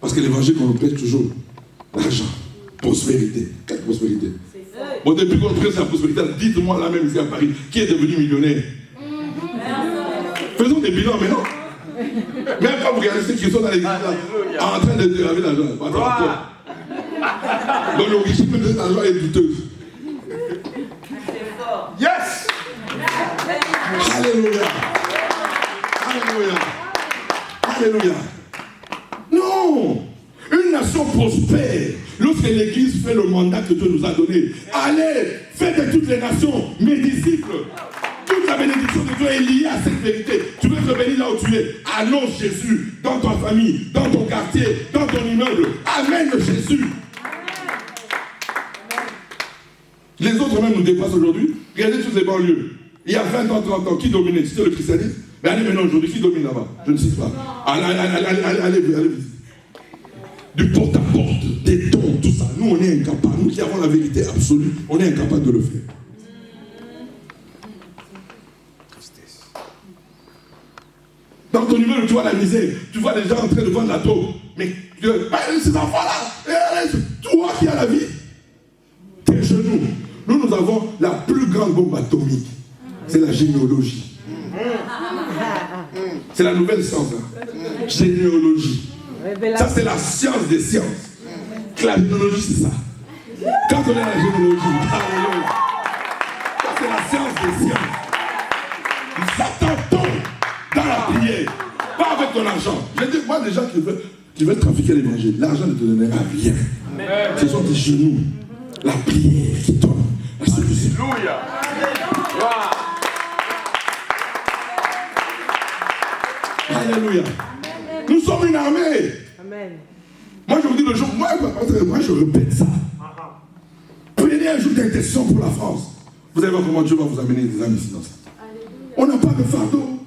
Parce que l'évangile qu'on nous prête toujours, l'argent, prospérité. Quelle prospérité? Bon, depuis qu'on prête la prospérité, dites-moi là même ici à Paris, qui est devenu millionnaire? Faisons des bilans maintenant. Même quand vous regardez ceux qui sont dans l'église là, en train de laver l'argent. Donc l'origine de cet argent est douteuse. Yes! Alléluia! Alléluia! Alléluia! Non! Une nation prospère lorsque l'Église fait le mandat que Dieu nous a donné. Allez, faites de toutes les nations mes disciples. Toute la bénédiction de Dieu est liée à cette vérité. Tu veux te bénir là où tu es. Annonce Jésus dans ta famille, dans ton quartier, dans ton immeuble. Amène Jésus. Les autres même nous dépassent aujourd'hui. Regardez toutes les banlieues. Il y a 20 ans, 30 ans, qui dominait? C'était le christianisme. Mais allez maintenant aujourd'hui, qui domine là-bas? Je ne sais pas. Allez visiter. Du porte-à-porte, des dons, tout ça. Nous, on est incapables. Nous qui avons la vérité absolue, on est incapables de le faire. Dans ton immeuble, tu vois la misère. Tu vois les gens en train de vendre la drogue. Mais ces enfants-là, toi qui as la vie, tes genoux. Nous avons la plus grande bombe atomique. C'est la généalogie. C'est la nouvelle science. Hein. Généalogie. Ça, c'est la science des sciences. La généalogie, c'est ça. Quand on est à la généalogie, ça, c'est la science des sciences. Satan tombe dans la prière. Pas avec ton argent. Je dis, moi, les gens qui veulent trafiquer l'évangile, l'argent ne te donnera rien. Ce sont tes genoux. La prière qui tombe. La solution. Alléluia. Alléluia. Nous sommes une armée. Amen. Moi je vous dis le jour, moi je répète ça. Prenez un jour d'intercession pour la France. Vous allez voir comment Dieu va vous amener des âmes ici dans ça. On n'a pas de fardeau.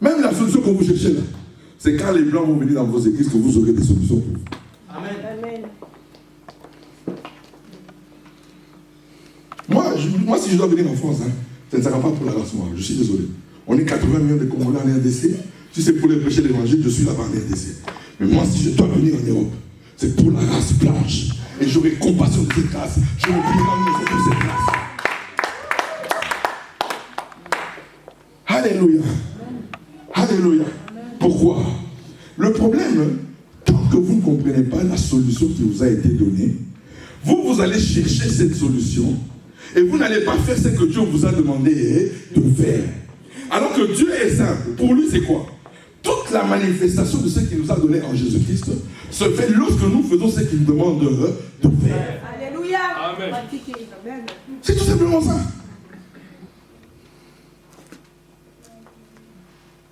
Même la solution que vous cherchez là, c'est quand les blancs vont venir dans vos églises que vous aurez des solutions pour vous. Amen. Moi, si je dois venir en France, hein, ça ne sera pas pour la race noire. Je suis désolé. On est 80 millions de Congolais en RDC. Si c'est pour les prêcher l'évangile, je suis là-bas en RDC. Mais moi, si je dois venir en Europe, c'est pour la race blanche. Et j'aurai compassion de cette race. Je me prierai en maison de cette race. Alléluia. Alléluia. Pourquoi? Le problème, tant que vous ne comprenez pas la solution qui vous a été donnée, vous allez chercher cette solution et vous n'allez pas faire ce que Dieu vous a demandé de faire. Alors que Dieu est simple. Pour lui, c'est quoi? Toute la manifestation de ce qu'il nous a donné en Jésus-Christ se fait lorsque nous faisons ce qu'il nous demande de faire. Alléluia. Amen. C'est tout simplement ça.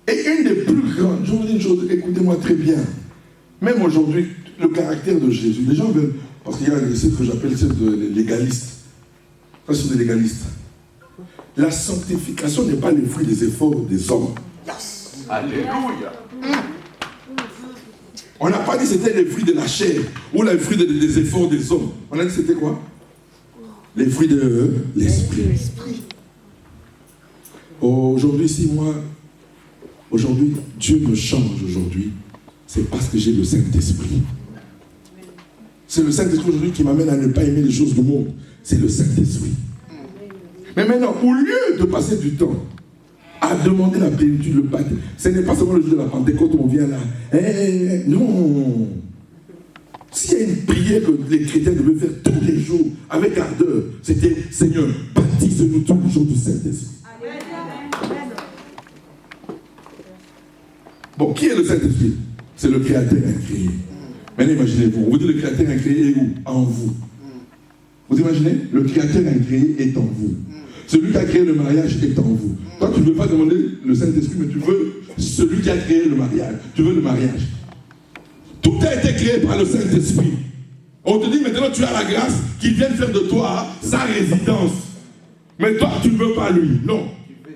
Et une des plus grandes, je vous dis une chose, écoutez-moi très bien. Même aujourd'hui, le caractère de Jésus, les gens veulent, parce qu'il y a ce que j'appelle les légalistes. Ça, ce sont des légalistes. La sanctification n'est pas le fruit des efforts des hommes. Yes. Alléluia. On n'a pas dit que c'était les fruits de la chair ou les fruits des efforts des hommes. On a dit que c'était quoi? Les fruits de l'esprit. Aujourd'hui, si moi, aujourd'hui, Dieu me change aujourd'hui, c'est parce que j'ai le Saint-Esprit. C'est le Saint-Esprit aujourd'hui qui m'amène à ne pas aimer les choses du monde. C'est le Saint-Esprit. Mais maintenant, au lieu de passer du temps à demander la plénitude, le baptême, ce n'est pas seulement le jour de la Pentecôte où on vient là. Non. S'il y a une prière que les chrétiens devaient faire tous les jours avec ardeur, c'était Seigneur, baptise-nous tous les jours du Saint-Esprit. Bon, qui est le Saint-Esprit? C'est le Créateur incréé. Maintenant, imaginez-vous, on vous dit le Créateur incréé est où? En vous. Vous imaginez? Le Créateur incréé est en vous. Celui qui a créé le mariage est en vous. Toi, tu ne veux pas demander le Saint-Esprit, mais tu veux celui qui a créé le mariage. Tu veux le mariage. Tout a été créé par le Saint-Esprit. On te dit maintenant tu as la grâce qu'il vienne faire de toi sa résidence. Mais toi, tu ne veux pas lui. Non.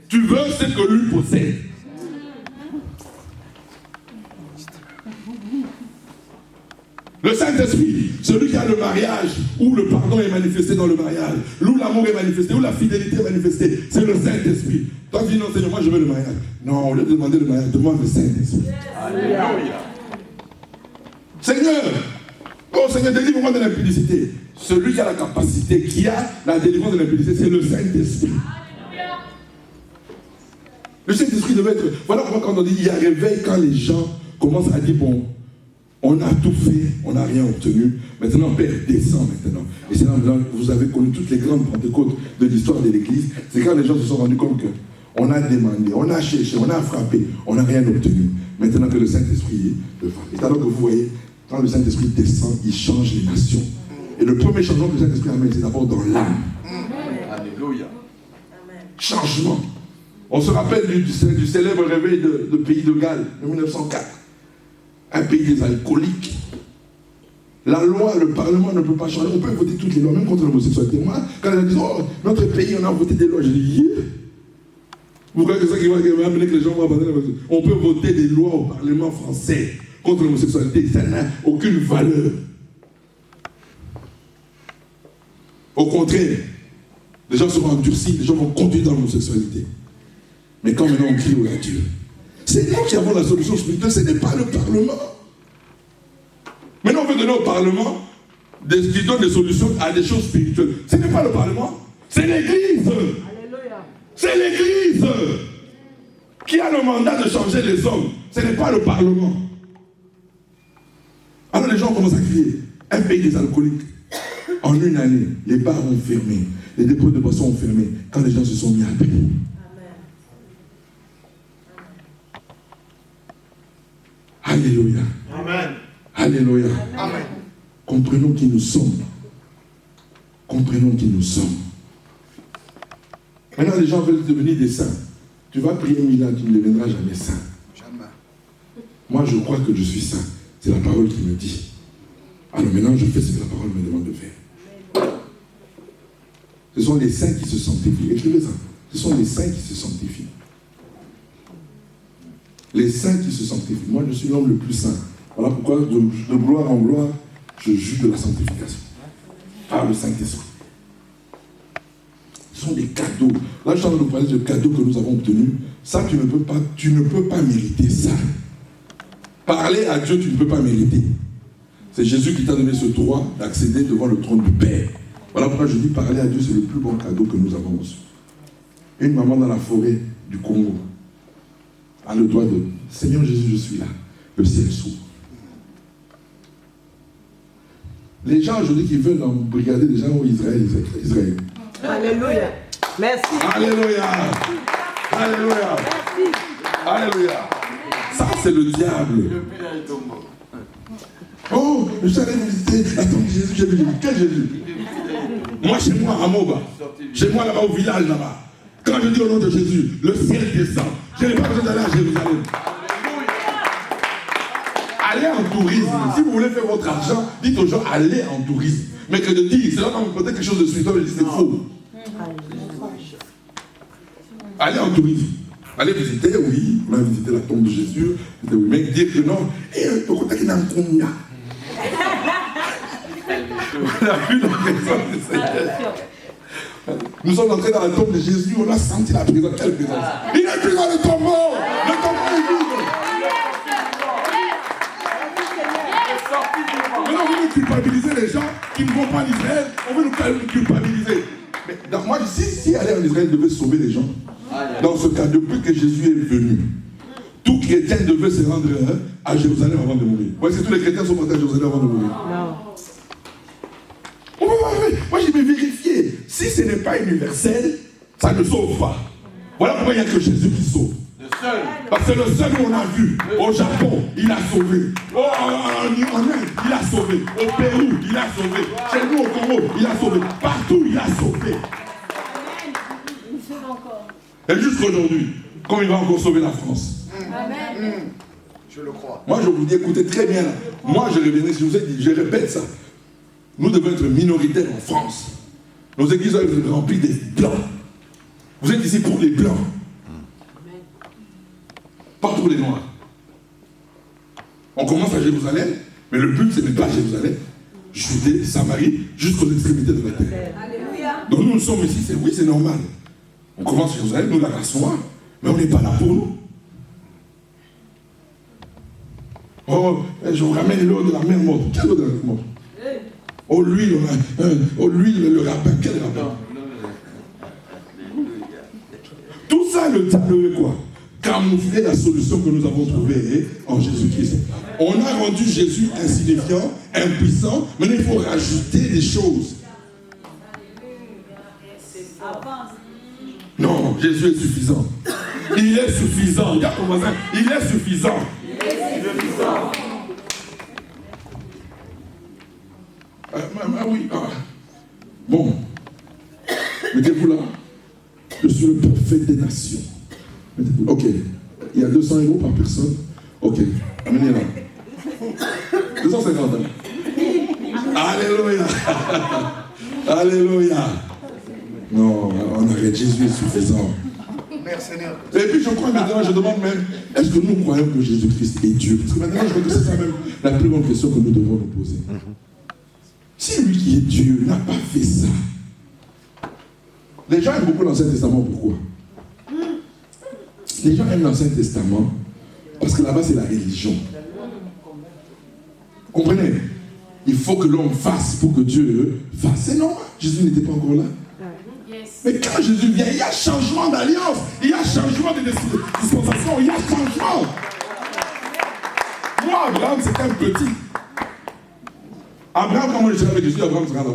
Tu veux ce que lui possède. Le Saint-Esprit, celui qui a le mariage, où le pardon est manifesté dans le mariage, où l'amour est manifesté, où la fidélité est manifestée, c'est le Saint-Esprit. Toi, tu dis non, Seigneur, moi je veux le mariage. Non, au lieu de demander le mariage, demande le Saint-Esprit. Alléluia. Seigneur, oh Seigneur, délivre-moi de l'impudicité. Celui qui a la capacité, qui a la délivrance de l'impudicité, c'est le Saint-Esprit. Le Saint-Esprit devait être... Voilà pourquoi quand on dit il y a réveil, quand les gens commencent à dire bon, on a tout fait, on n'a rien obtenu. Maintenant, Père, descend maintenant. Et c'est là, vous avez connu toutes les grandes pentecôtes de l'histoire de l'Église. C'est quand les gens se sont rendus compte qu'on a demandé, on a cherché, on a frappé, on n'a rien obtenu. Maintenant que le Saint-Esprit est le frappé. Et alors que vous voyez, quand le Saint-Esprit descend, il change les nations. Et le premier changement que le Saint-Esprit amène, c'est d'abord dans l'âme. Alléluia. Changement. On se rappelle du célèbre réveil de Pays de Galles, de 1904. Un pays des alcooliques. La loi, le Parlement ne peut pas changer. On peut voter toutes les lois, même contre l'homosexualité. Moi, quand les gens disent, oh, notre pays, on a voté des lois, je dis, yeah. Vous croyez que c'est ça qui va amener que les gens vont abandonner? On peut voter des lois au Parlement français contre l'homosexualité. Ça n'a aucune valeur. Au contraire, les gens seront endurcis, les gens vont conduire dans l'homosexualité. Mais quand maintenant on crie à Dieu, c'est nous qui avons la solution spirituelle, ce n'est pas le Parlement. Maintenant, on veut donner au Parlement qui donne des solutions à des choses spirituelles. Ce n'est pas le Parlement, c'est l'Église. Alléluia. C'est l'Église qui a le mandat de changer les hommes. Ce n'est pas le Parlement. Alors les gens commencent à crier. Un pays des alcooliques. En une année, les bars ont fermé, les dépôts de boissons ont fermé, quand les gens se sont mis à prier. Alléluia. Amen. Alléluia. Amen. Comprenons qui nous sommes. Comprenons qui nous sommes. Maintenant, les gens veulent devenir des saints. Tu vas prier 1000 ans, tu ne deviendras jamais saint. Jamais. Moi, je crois que je suis saint. C'est la parole qui me dit. Alors maintenant, je fais ce que la parole me demande de faire. Ce sont les saints qui se sanctifient. Écrivez ça. Ce sont les saints qui se sanctifient. Les saints qui se sanctifient. Moi, je suis l'homme le plus saint. Voilà pourquoi, de gloire en gloire, je juge de la sanctification. Par le Saint-Esprit. Ce sont des cadeaux. Là, je suis en train de vous parler de cadeaux que nous avons obtenus. Ça, tu ne peux pas mériter ça. Parler à Dieu, tu ne peux pas mériter. C'est Jésus qui t'a donné ce droit d'accéder devant le trône du Père. Voilà pourquoi je dis parler à Dieu, c'est le plus bon cadeau que nous avons reçu. Une maman dans la forêt du Congo a le droit de Seigneur Jésus, je suis là. Le ciel s'ouvre. Les gens aujourd'hui qui veulent regarder les gens au Israël. Alléluia. Merci. Alléluia. Alléluia. Merci. Alléluia. Ça, c'est le diable. Oh, je suis allé visiter. Attends, Jésus, j'ai vu. Quel Jésus? Moi, chez moi, à Moba. Chez moi, là-bas, au village, là-bas. Quand je dis au nom de Jésus, le ciel descend. Je n'ai pas besoin d'aller à Jérusalem. Allez en tourisme. Si vous voulez faire votre argent, dites aux gens, allez en tourisme. Mais que de dire, c'est là quand vous portez quelque chose de spirituel, je dis c'est faux. Allez en tourisme. Aller visiter, oui, on a visité la tombe de Jésus, oui, mais dire que non, et pourquoi il y a un combien? On a vu la présence du Seigneur. Nous sommes entrés dans la tombe de Jésus, on a senti la présence. Quelle présence? Il est plus dans le tombeau! Le tombeau est vide! Maintenant, on veut nous culpabiliser les gens qui ne vont pas en Israël, on veut nous culpabiliser. Mais donc, moi, si aller en Israël devait sauver les gens, dans ce cas, depuis que Jésus est venu, tout chrétien devait se rendre à Jérusalem avant de mourir. Vous voyez, c'est tous les chrétiens sont partis à Jérusalem avant de mourir. Non. Moi, j'ai vérifié. Si ce n'est pas universel, ça ne sauve pas. Voilà pourquoi il n'y a que Jésus qui sauve. Parce que le seul qu'on a vu au Japon, il a sauvé. En Inde, il a sauvé. Au Pérou, il a sauvé. Chez nous, au Congo, il a sauvé. Partout, il a sauvé. Et jusqu'aujourd'hui, comme il va encore sauver la France. Amen. Je le crois. Moi, je vous dis, écoutez très bien. Là. Moi, je reviendrai, je vous ai dit, je répète ça. Nous devons être minoritaires en France. Nos églises doivent être remplies des blancs. Vous êtes ici pour les blancs. Pas pour les noirs. On commence à Jérusalem, mais le but, ce n'est pas Jérusalem. Judée, Samarie, jusqu'aux extrémités de la terre. Alléluia. Donc nous sommes ici, c'est normal. On commence à Jérusalem, nous la race noire, mais on n'est pas là pour nous. Oh, je vous ramène l'eau de la mer morte. Quelle eau de la mer morte? Oh, l'huile, l'huile, le rabbin, quel rabbin? Tout ça, le tableau est quoi? Camoufler la solution que nous avons trouvée en Jésus-Christ. On a rendu Jésus insignifiant, impuissant, mais il faut rajouter des choses. Non, Jésus est suffisant. Il est suffisant. Regarde ton voisin, il est suffisant. Il est suffisant. Oui. Bon. Mettez-vous là. Je suis le prophète des nations. Ok. Il y a 200 euros par personne. Ok. Amenez là. 250. Alléluia. Alléluia. Non, on arrête. Jésus est suffisant. Merci Seigneur. Et puis je crois maintenant, je demande même, est-ce que nous croyons que Jésus-Christ est Dieu? Parce que maintenant, je crois que c'est ça même la plus grande question que nous devons nous poser. Si lui qui est Dieu n'a pas fait ça, les gens aiment beaucoup l'Ancien Testament, pourquoi? Les gens aiment l'Ancien Testament parce que là-bas c'est la religion. Comprenez? Il faut que l'homme fasse pour que Dieu fasse. C'est normal, Jésus n'était pas encore là. Mais quand Jésus vient, il y a changement d'alliance, il y a changement de dispensation, il y a changement. Moi, Abraham, c'était un petit. Abraham, quand moi je suis avec Jésus, Abraham sera là.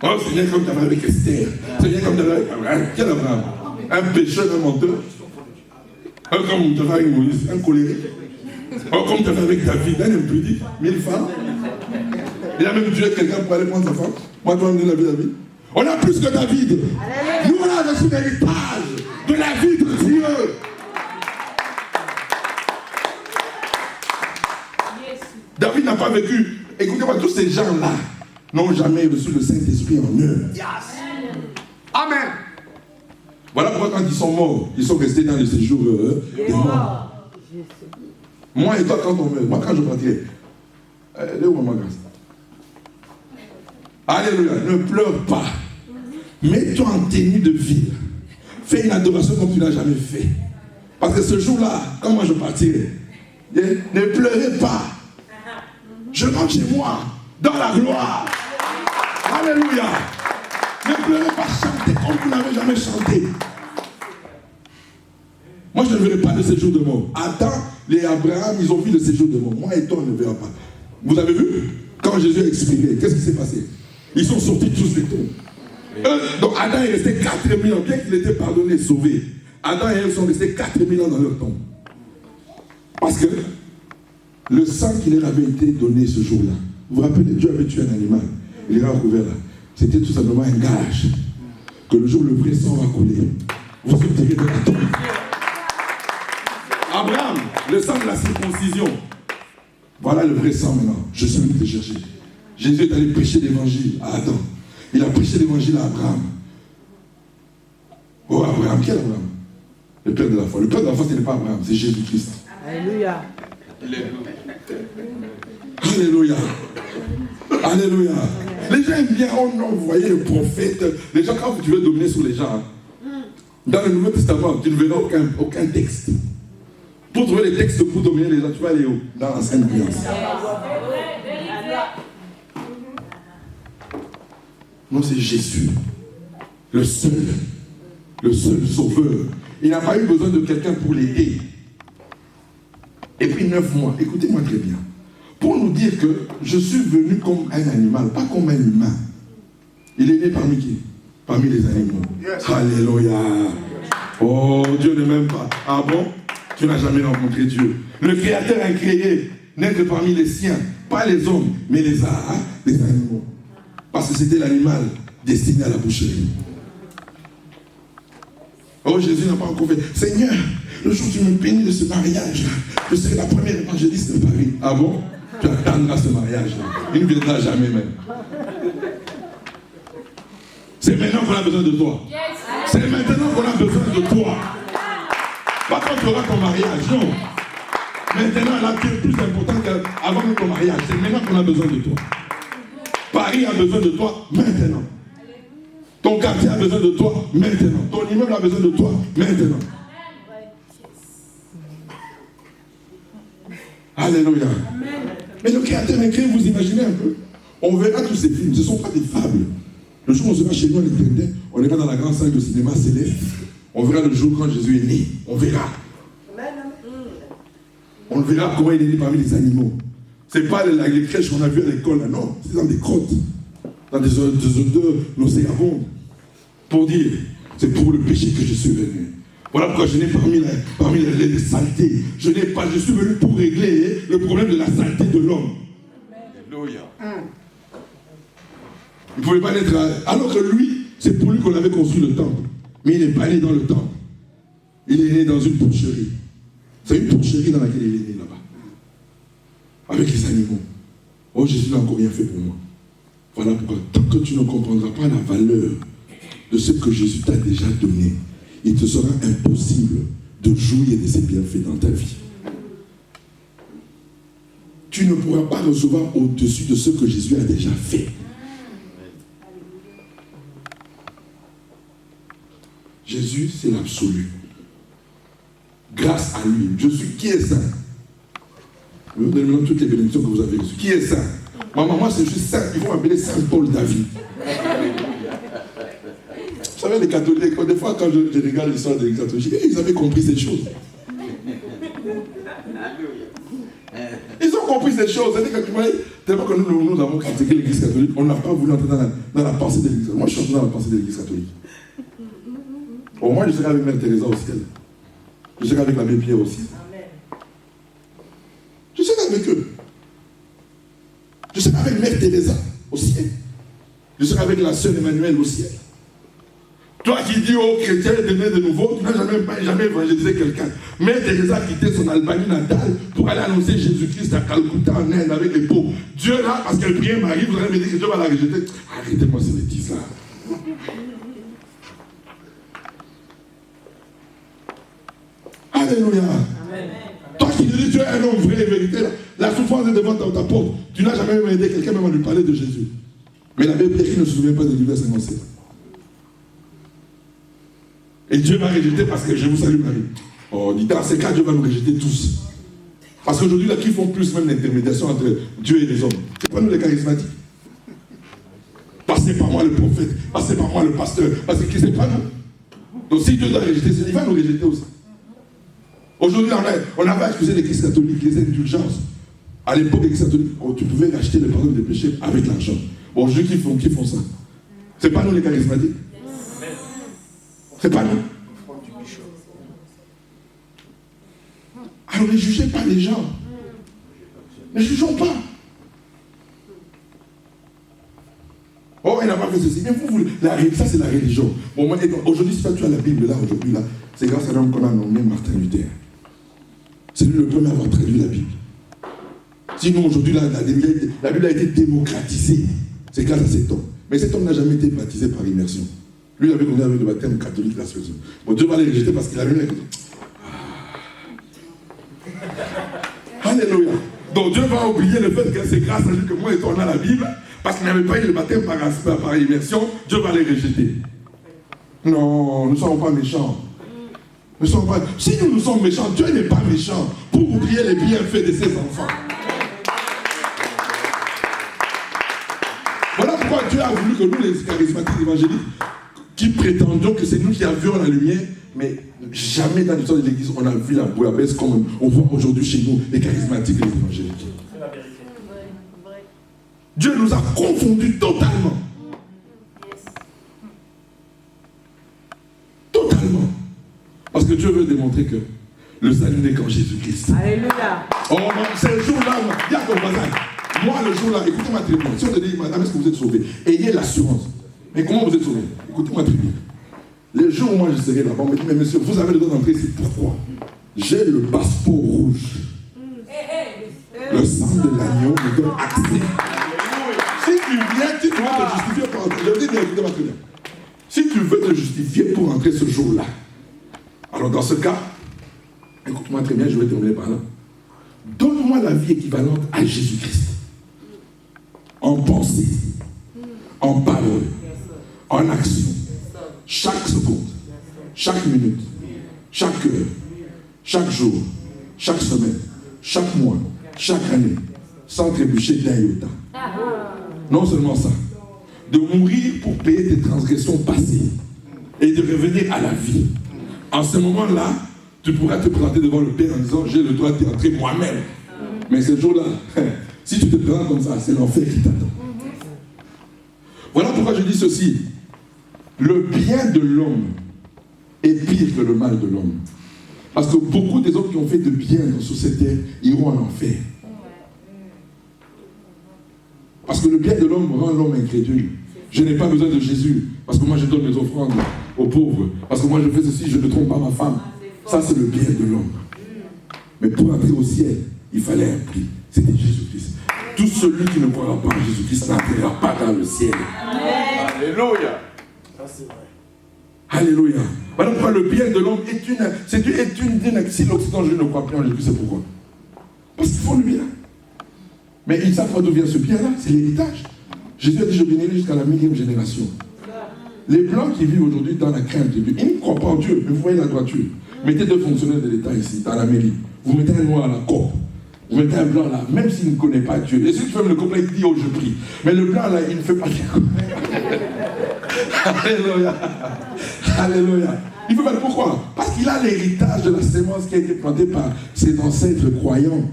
Oh Seigneur, comme tu avais avec Esther. Seigneur, comme tu avais avec Abraham. Quel Abraham? Un pécheur, un menteur. Comme tu avais avec Moïse, un colérique. Oh, comme tu avais avec David, un impudique, 1000 femmes. Il a même tué quelqu'un pour aller prendre sa femme. Moi, toi, on me donne la vie de David. On a plus que David. Nous, on a reçu l'héritage de la vie de Dieu. David n'a pas vécu. Écoutez-moi, tous ces gens-là n'ont jamais reçu le Saint-Esprit en eux. Yes. Amen. Voilà pourquoi quand ils sont morts, ils sont restés dans le séjour des morts. Moi et toi, quand on meurt, moi quand je partirai, elle est où ma grâce? Alléluia, ne pleure pas. Mets-toi en tenue de ville. Fais une adoration comme tu n'as jamais fait. Parce que ce jour-là, quand moi je partirai, ne pleurez pas. Je rentre chez moi, dans la gloire. Alléluia. Ne pleurez pas, chantez comme vous n'avez jamais chanté. Moi, je ne verrai pas le séjour de mort. Adam, les Abraham, ils ont vu le séjour de mort. Moi et toi, on ne verra pas. Vous avez vu? Quand Jésus a expiré, qu'est-ce qui s'est passé? Ils sont sortis tous des tombes. Donc Adam est resté 4000 ans. Dès qu'il était pardonné, sauvé, Adam et Ève sont restés 4000 ans dans leur tombe. Parce que le sang qui leur avait été donné ce jour-là, vous vous rappelez, Dieu avait tué un animal. Il l'a recouvert là. C'était tout simplement un gage. Que le jour où le vrai sang va couler, vous sortirez de la tombe. Abraham, le sang de la circoncision. Voilà le vrai sang maintenant. Je suis venu te chercher. Jésus est allé prêcher l'évangile à Adam. Il a prêché l'évangile à Abraham. Oh, Abraham, quel Abraham? Le père de la foi. Le père de la foi, ce n'est pas Abraham, c'est Jésus-Christ. Alléluia. Alléluia. Alléluia. Les gens aiment bien, oh non, vous voyez le prophète. Les gens, quand tu veux dominer sur les gens, dans le Nouveau Testament, tu ne verras aucun texte. Pour trouver les textes pour dominer les gens, tu vas aller où? Dans la Sainte Alliance. Non, c'est Jésus. Le seul sauveur. Il n'a pas eu besoin de quelqu'un pour l'aider. Et puis 9 mois, écoutez-moi très bien. Pour nous dire que je suis venu comme un animal, pas comme un humain. Il est né parmi qui? Parmi les animaux. Yes. Alléluia. Oh, Dieu ne m'aime pas. Ah bon? Tu n'as jamais rencontré Dieu. Le Créateur a créé, n'est que parmi les siens, pas les hommes, mais les animaux. Parce que c'était l'animal destiné à la boucherie. Oh, Jésus n'a pas encore fait. Seigneur, le jour où tu me bénis de ce mariage, je serai la première évangéliste de Paris. Ah bon? Tu attendras ce mariage-là. Il ne viendra jamais même. C'est maintenant qu'on a besoin de toi. C'est maintenant qu'on a besoin de toi. Pas quand tu auras ton mariage, non. Maintenant, là, tu es plus important qu'avant ton mariage. C'est maintenant qu'on a besoin de toi. Paris a besoin de toi maintenant. Ton quartier a besoin de toi maintenant. Ton immeuble a besoin de toi maintenant. Alléluia. Mais le Créateur a créé, vous imaginez un peu. On verra tous ces films, ce ne sont pas des fables. Le jour où on sera chez nous à l'éternel, on ira dans la grande salle de cinéma céleste. On verra le jour quand Jésus est né. On verra. On verra comment il est né parmi les animaux. Ce n'est pas les crèches qu'on a vues à l'école, là, non. C'est dans des grottes, dans des odeurs nauséabondes. Pour dire, c'est pour le péché que je suis venu. Voilà pourquoi je n'ai parmi les saletés. Je suis venu pour régler le problème de la saleté de l'homme. Alléluia. Il ne pouvait pas naître alors que lui, c'est pour lui qu'on avait construit le temple. Mais il n'est pas né dans le temple. Il est né dans une porcherie. C'est une porcherie dans laquelle il est né là-bas. Avec les animaux. Oh, Jésus n'a encore rien fait pour moi. Voilà pourquoi, tant que tu ne comprendras pas la valeur de ce que Jésus t'a déjà donné, il te sera impossible de jouir de ses bienfaits dans ta vie. Tu ne pourras pas recevoir au-dessus de ce que Jésus a déjà fait. Jésus, c'est l'absolu. Grâce à lui, je suis qui est saint. Je vais vous donner toutes les bénédictions que vous avez reçues. Qui est saint? Moi, c'est juste saint. Ils vont m'appeler Saint Paul David. Vous savez, les catholiques, des fois, quand je regarde l'histoire des catholiques, ils avaient compris ces choses. Ils ont compris ces choses. C'est-à-dire que, tu vois, tellement que nous avons critiqué l'Église catholique, on n'a pas voulu entrer dans la pensée de l'Église. Moi, je suis entré dans la pensée de l'Église catholique. Au moins, je serai avec Mère Teresa au ciel. Je serai avec l'abbé Pierre aussi. Je serai avec eux. Je serai avec Mère Teresa au ciel. Je serai avec la sœur Emmanuelle au ciel. Toi qui dis aux chrétiens de né de nouveau, tu n'as jamais évangélisé quelqu'un. Mère Teresa a quitté son Albanie natale pour aller annoncer Jésus-Christ à Calcutta en Inde avec les pauvres. Dieu là, parce qu'elle priait Marie, vous allez me dire que Dieu va la rejeter. Arrêtez-moi ces bêtises là. Alléluia. Amen. Toi qui dis tu es un homme vrai et vérité, la souffrance est devant ta porte. Tu n'as jamais même aidé quelqu'un même à lui parler de Jésus. Mais la Bible ne se souvient pas de l'univers 57. Et Dieu m'a rejeté parce que je vous salue Marie. Oh, dit dans ces cas, Dieu va nous rejeter tous. Parce qu'aujourd'hui, là, qui font plus même l'intermédiation entre Dieu et les hommes? C'est pas nous les charismatiques. Passez par moi le prophète, passez par moi le pasteur, parce que c'est pas nous. Donc si Dieu doit rejeter, il va nous rejeter aussi. Aujourd'hui, on avait accusé l'Église catholique, les indulgences. À l'époque, l'Église catholique, tu pouvais acheter le pardon des péchés avec l'argent. Aujourd'hui, qui font ça? C'est pas nous les charismatiques. C'est pas nous. Alors ne jugez pas les gens. Ne jugeons pas. Oh, il n'a pas fait ceci. Mais ça, c'est la religion. Bon, aujourd'hui, si tu as la Bible là, aujourd'hui, là, c'est grâce à l'homme qu'on a nommé Martin Luther. C'est lui le premier à avoir traduit la Bible. Sinon, aujourd'hui, la Bible a été démocratisée. C'est grâce à cet homme. Mais cet homme n'a jamais été baptisé par immersion. Lui, il avait connu avec le baptême catholique, la chose. Bon, Dieu va les rejeter parce qu'il avait mis. Alléluia. Donc Dieu va oublier le fait que c'est grâce à lui que moi et toi on a la Bible, parce qu'il n'avait pas eu le baptême par immersion, Dieu va les rejeter. Non, nous ne sommes pas méchants. Nous sommes pas... Si nous sommes méchants, Dieu n'est pas méchant pour oublier les bienfaits de ses enfants. Voilà pourquoi Dieu a voulu que nous, les charismatiques évangéliques, qui prétendions que c'est nous qui avions la lumière, mais jamais dans l'histoire de l'Église, on a vu la bouillabaisse comme on voit aujourd'hui chez nous, les charismatiques et les évangéliques. C'est la vérité. Dieu nous a confondus totalement. Totalement. Parce que Dieu veut démontrer que le salut n'est qu'en Jésus-Christ. Alléluia. Oh non, c'est le jour-là, il y a ton voisin. Moi, le jour-là, écoutez-moi très bien. Si on te dit, madame, est-ce que vous êtes sauvé? Ayez l'assurance. Mais comment vous êtes sauvé? Écoutez-moi très bien. Le jour où moi je serai là-bas, on me dit, mais monsieur, vous avez le droit d'entrer ici. Pourquoi? J'ai le passeport rouge. Le sang de l'agneau me donne accès. Si tu viens, tu dois te justifier pour entrer. Je dis bien, écoutez-moi très bien. Si tu veux te justifier pour entrer ce jour-là, alors dans ce cas, écoute-moi très bien, je vais terminer par là. Donne-moi la vie équivalente à Jésus-Christ. En pensée, en parole, en action, chaque seconde, chaque minute, chaque heure, chaque jour, chaque semaine, chaque mois, chaque année, sans trébucher d'un iota. Non seulement ça, de mourir pour payer tes transgressions passées et de revenir à la vie. En ce moment-là, tu pourras te présenter devant le Père en disant, j'ai le droit d'y entrer moi-même. Mais ce jour-là, si tu te présentes comme ça, c'est l'enfer qui t'attend. Voilà pourquoi je dis ceci. Le bien de l'homme est pire que le mal de l'homme. Parce que beaucoup des hommes qui ont fait de bien dans cette terre iront en enfer. Parce que le bien de l'homme rend l'homme incrédule. Je n'ai pas besoin de Jésus, parce que moi je donne mes offrandes aux pauvres. Parce que moi je fais ceci, je ne trompe pas ma femme. Ça c'est le bien de l'homme. Mais pour entrer au ciel, il fallait un prix. C'était Jésus-Christ. Tout celui qui ne croira pas en Jésus-Christ n'entrera pas dans le ciel. Alléluia. Alléluia. Voilà pourquoi le bien de l'homme est une si l'Occident je ne crois plus en Jésus, c'est pourquoi? Parce qu'ils font le bien. Mais ils savent pas d'où vient ce bien-là, c'est l'héritage. Jésus a dit, je bénirai jusqu'à la 1000e génération. Les Blancs qui vivent aujourd'hui dans la crainte de Dieu, ils ne croient pas en Dieu, mais vous voyez la droiture. Mettez deux fonctionnaires de l'État ici, dans la mairie. Vous mettez un noir à la COP. Vous mettez un blanc là, même s'il ne connaît pas Dieu. Et si tu fais le complet, il dit, oh je prie. Mais le blanc là, il ne fait pas bien. Alléluia. Alléluia. Il fait pas. Pourquoi? Parce qu'il a l'héritage de la sémence qui a été plantée par ses ancêtres croyants.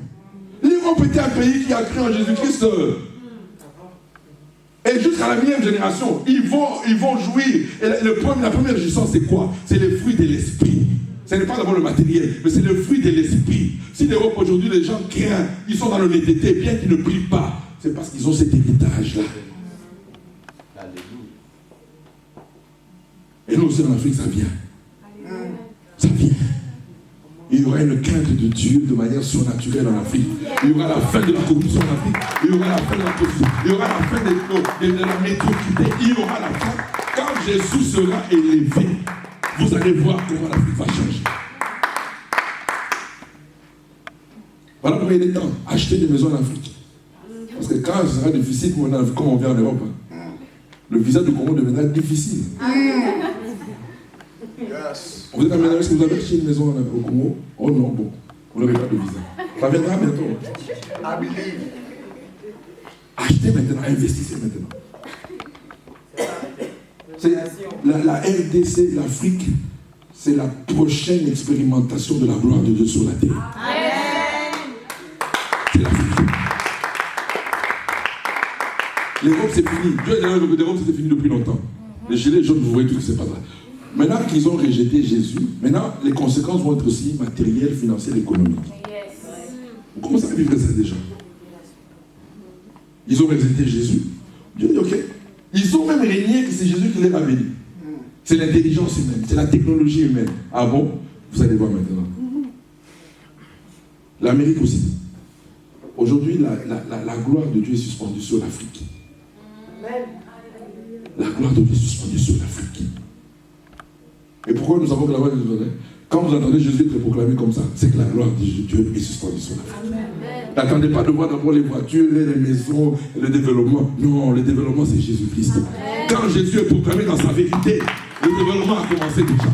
L'Europe était un pays qui a cru en Jésus-Christ. Et jusqu'à la 1000e génération, ils vont jouir. Et la première jouissance, c'est quoi? C'est les fruits de l'esprit. Ce n'est pas d'abord le matériel, mais c'est le fruit de l'esprit. Si l'Europe aujourd'hui, les gens craignent, ils sont dans l'honnêteté, bien qu'ils ne prient pas, c'est parce qu'ils ont cet héritage-là. Et nous aussi en Afrique, ça vient. Ça vient. Il y aura une crainte de Dieu de manière surnaturelle en Afrique. Il y aura la fin de la corruption en Afrique. Il y aura la fin de la prostitution. Il y aura la fin de la médiocrité. Il y aura la fin. Quand Jésus sera élevé, vous allez voir comment l'Afrique va changer. Voilà pourquoi il est temps d'acheter des maisons en Afrique. Parce que quand ce sera difficile, comme on vient en Europe, le visa du Congo deviendra difficile. Yes. Vous êtes amené, est-ce que vous avez acheté une maison au Congo? Oh non, bon, vous n'aurez pas de visa. Ça viendra bientôt. I believe. Achetez maintenant, investissez maintenant. C'est la RDC, l'Afrique, c'est la prochaine expérimentation de la gloire de Dieu sur la terre. C'est l'Afrique. L'Europe, c'est fini. Dieu a dit que l'Europe, c'était fini depuis longtemps. Les gilets jaunes, vous voyez tout ce qui se passe là. Maintenant qu'ils ont rejeté Jésus, maintenant les conséquences vont être aussi matérielles, financières, économiques. Vous commencez à vivre ça déjà. Ils ont rejeté Jésus. Dieu dit ok. Ils ont même régné que c'est Jésus qui les a bénis. C'est l'intelligence humaine, c'est la technologie humaine. Ah bon? Vous allez voir maintenant. L'Amérique aussi. Aujourd'hui, la gloire de Dieu est suspendue sur l'Afrique. La gloire de Dieu est suspendue sur l'Afrique. Et pourquoi nous savons que la gloire de Dieu? Quand vous entendez Jésus être proclamé comme ça, c'est que la gloire de Dieu est suspendue sur la vie. N'attendez pas de voir d'abord les voitures, les maisons, le développement. Non, le développement c'est Jésus-Christ. Quand Jésus est proclamé dans sa vérité, le développement a commencé déjà.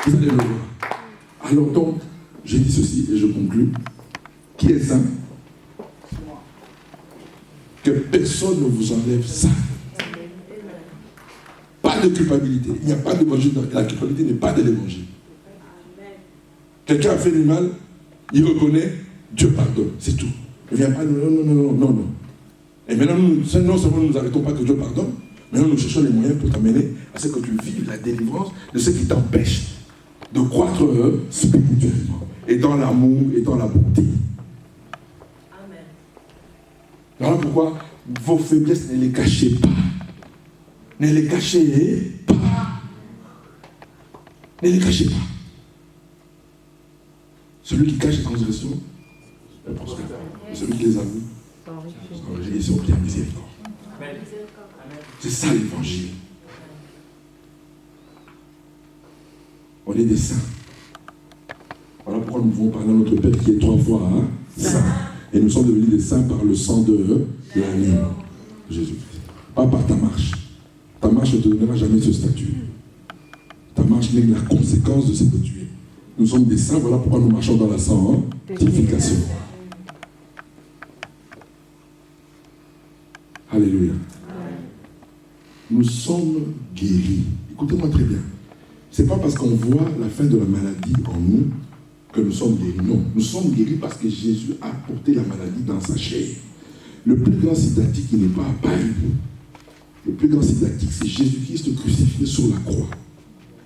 Vous allez le voir. Alors donc, j'ai dit ceci et je conclus. Qui est saint? Que personne ne vous enlève ça. Pas de culpabilité. Il n'y a pas d'évangile. La culpabilité n'est pas de l'évangile. Quelqu'un a fait du mal, il reconnaît, Dieu pardonne. C'est tout. Il ne vient pas, non. Et maintenant, non seulement nous n'arrêtons pas que Dieu pardonne, mais nous cherchons les moyens pour t'amener à ce que tu vives la délivrance de ce qui t'empêche de croître spirituellement, et dans l'amour, et dans la bonté. Voilà pourquoi vos faiblesses, ne les cachez pas. Ne les cachez pas. Ne les cachez pas. Celui qui cache les transgressions est prospère. Et celui qui les avoue s'enrichit et s'obtient miséricorde. C'est ça l'évangile. On est des saints. Voilà pourquoi nous pouvons parler à notre Père qui est 3 fois saint. Et nous sommes devenus des saints par le sang de l'agneau de Jésus-Christ. Pas par ta marche. Ta marche ne te donnera jamais ce statut. Ta marche n'est que la conséquence de ce que tu es. Nous sommes des saints, voilà pourquoi nous marchons dans la sanctification. Alléluia. Nous sommes guéris. Écoutez-moi très bien. Ce n'est pas parce qu'on voit la fin de la maladie en nous que nous sommes guéris. Non, nous sommes guéris parce que Jésus a porté la maladie dans sa chair. Le plus grand sida-tique, il n'est pas à Paris. Le plus grand sida-tique, c'est Jésus-Christ crucifié sur la croix.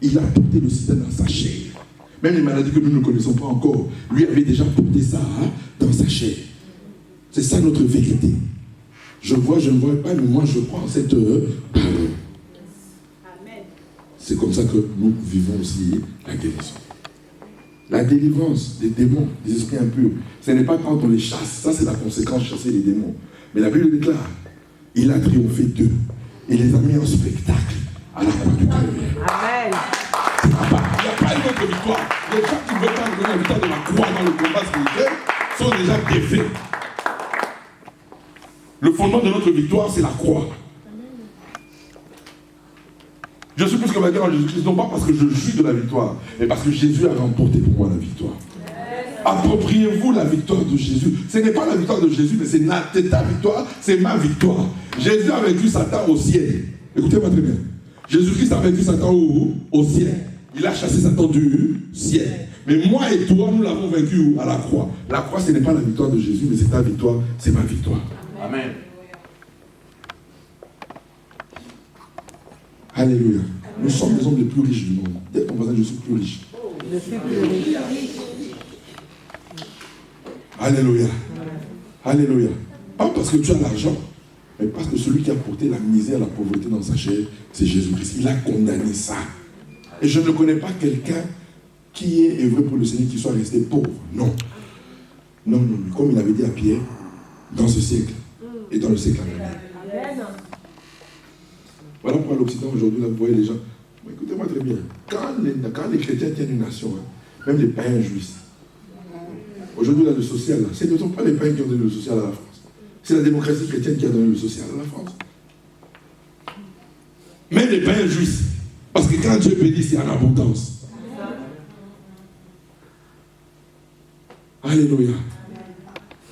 Il a porté le sida dans sa chair. Même les maladies que nous ne connaissons pas encore, lui avait déjà porté ça dans sa chair. C'est ça notre vérité. Je ne vois pas, mais moi je crois en cette parole. C'est comme ça que nous vivons aussi la guérison. La délivrance des démons, des esprits impurs, ce n'est pas quand on les chasse. Ça, c'est la conséquence de chasser les démons. Mais la Bible déclare, il a triomphé d'eux. Il les a mis en spectacle à la croix du Calvaire. Amen. Il n'y a pas une autre victoire. Les gens qui ne veulent pas donner la victoire de la croix dans le combat spirituel sont déjà défaits. Le fondement de notre victoire, c'est la croix. Je suis plus que vainqueur en Jésus-Christ, non pas parce que je jouis de la victoire, mais parce que Jésus a remporté pour moi la victoire. Appropriez-vous la victoire de Jésus. Ce n'est pas la victoire de Jésus, mais c'est ta victoire, c'est ma victoire. Jésus a vaincu Satan au ciel. Écoutez-moi très bien. Jésus-Christ a vaincu Satan au ciel. Il a chassé Satan du ciel. Mais moi et toi, nous l'avons vaincu à la croix. La croix, ce n'est pas la victoire de Jésus, mais c'est ta victoire, c'est ma victoire. Amen. Alléluia. Nous sommes les hommes les plus riches du monde. Dites à ton voisin, je suis plus riche. Je suis plus riche. Alléluia. Alléluia. Pas parce que tu as l'argent, mais parce que celui qui a porté la misère, la pauvreté dans sa chair, c'est Jésus-Christ. Il a condamné ça. Et je ne connais pas quelqu'un qui est œuvré pour le Seigneur qui soit resté pauvre. Non. Non. Comme il avait dit à Pierre, dans ce siècle et dans le siècle à venir. Voilà pourquoi l'Occident aujourd'hui, là, vous voyez les gens. Écoutez-moi très bien. Quand les chrétiens tiennent une nation, même les païens jouissent. Aujourd'hui, là, le social, là, ce ne sont pas les païens qui ont donné le social à la France. C'est la démocratie chrétienne qui a donné le social à la France. Même les païens jouissent. Parce que quand Dieu bénit, c'est en abondance. Alléluia.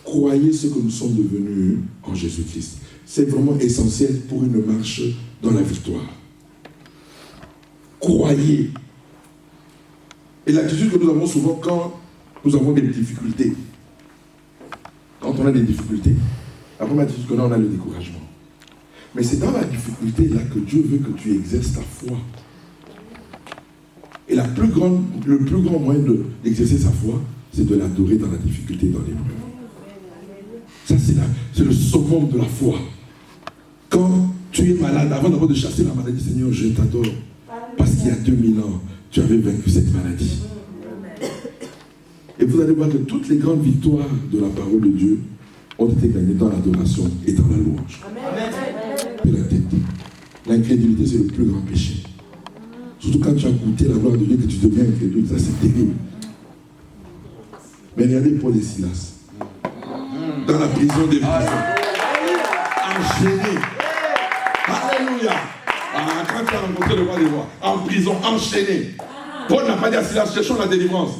Croyez ce que nous sommes devenus en Jésus-Christ. C'est vraiment essentiel pour une marche dans la victoire. Croyez. Et l'attitude que nous avons souvent quand nous avons des difficultés. Quand on a des difficultés, la première attitude qu'on a, on a le découragement. Mais c'est dans la difficulté là que Dieu veut que tu exerces ta foi. Et le plus grand moyen d'exercer sa foi, c'est de l'adorer dans la difficulté, dans l'épreuve. Ça, c'est le summum de la foi. Quand tu es malade, avant d'abord de chasser la maladie, Seigneur, je t'adore. Parce qu'il y a 2000 ans, tu avais vaincu cette maladie. Et vous allez voir que toutes les grandes victoires de la parole de Dieu ont été gagnées dans l'adoration et dans la louange. Amen. L'incrédulité, c'est le plus grand péché. Surtout quand tu as goûté la gloire de Dieu, que tu deviens incrédule, ça c'est terrible. Mais regardez Paul et Silas. Dans la prison des prisons. Enchaînés. Alléluia. Quand tu as rencontré le roi des rois, en prison, enchaîné. Paul n'a pas dit à Silas, cherchons la délivrance.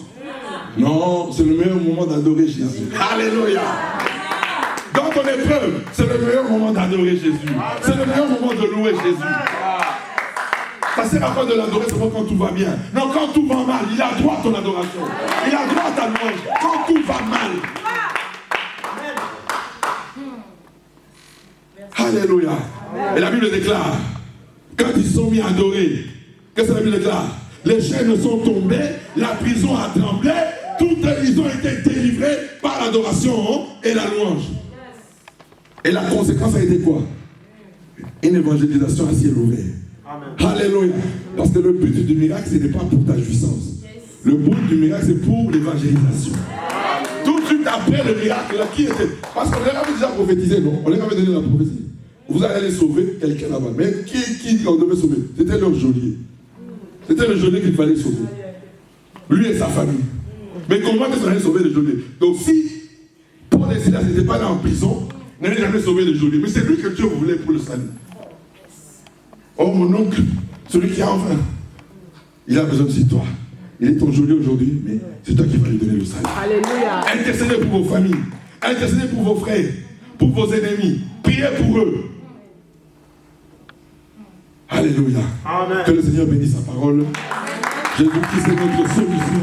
Non, c'est le meilleur moment d'adorer Jésus. Alléluia. Dans ton épreuve, c'est le meilleur moment d'adorer Jésus. C'est le meilleur moment de louer Jésus. Ça ne sert à quoi de l'adorer seulement quand tout va bien. Non, quand tout va mal, il a droit à ton adoration. Il a droit à ta louange. Quand tout va mal. Alléluia. Et la Bible déclare, quand ils sont mis à adorer, qu'est-ce que la Bible déclare? Les chaînes sont tombées, la prison a tremblé, ils ont été délivrés par l'adoration et la louange. Et la conséquence a été quoi? Une évangélisation à ciel ouvert. Alléluia. Parce que le but du miracle, ce n'est pas pour ta jouissance. Le but du miracle, c'est pour l'évangélisation. Tout de suite après le miracle, qui était? Parce qu'on leur avait déjà prophétisé, non? On leur avait donné la prophétie. Vous allez aller sauver quelqu'un là-bas. Mais qui on devait sauver? C'était leur geôlier. C'était le geôlier qu'il fallait sauver. Lui et sa famille. Mais comment est-ce qu'on allait sauver le geôlier? Donc si Paul et Silas n'étaient pas là en prison, on n'allait jamais sauver le geôlier. Mais c'est lui que Dieu voulait pour le salut. Oh mon oncle, celui qui a enfin, il a besoin de toi. Il est ton geôlier aujourd'hui, mais c'est toi qui vas lui donner le salut. Alléluia. Intercédez pour vos familles. Intercédez pour vos frères, pour vos ennemis. Priez pour eux. Alléluia. Amen. Que le Seigneur bénisse sa parole. Jésus-Christ est notre solution.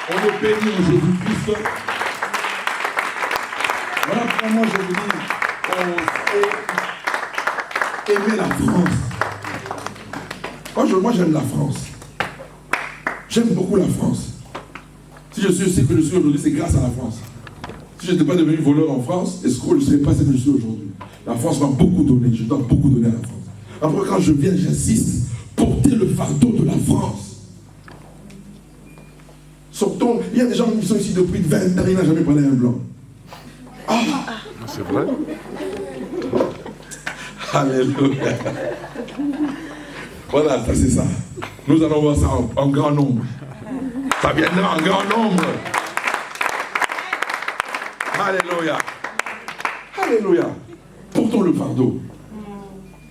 On est béni en Jésus-Christ. Voilà pourquoi moi je vous dis, aimer la France. Moi j'aime la France. J'aime beaucoup la France. Si je suis ce que je suis aujourd'hui, c'est grâce à la France. Si je n'étais pas devenu voleur en France, escroc, je ne serais pas ce que je suis aujourd'hui. La France m'a beaucoup donné, je dois beaucoup donner à la France. Après, quand je viens, j'insiste, porter le fardeau de la France. Sortons, il y a des gens qui sont ici depuis 20 ans, ils n'ont jamais parlé à un blanc. Ah, c'est vrai. Alléluia. Voilà, ça c'est ça. Nous allons voir ça en grand nombre. Ça viendra en grand nombre. Alléluia. Alléluia. Portons le fardeau.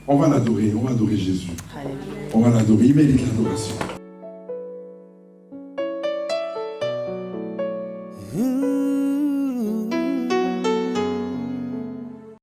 On va l'adorer, on va adorer Jésus. On va l'adorer, il mérite l'adoration.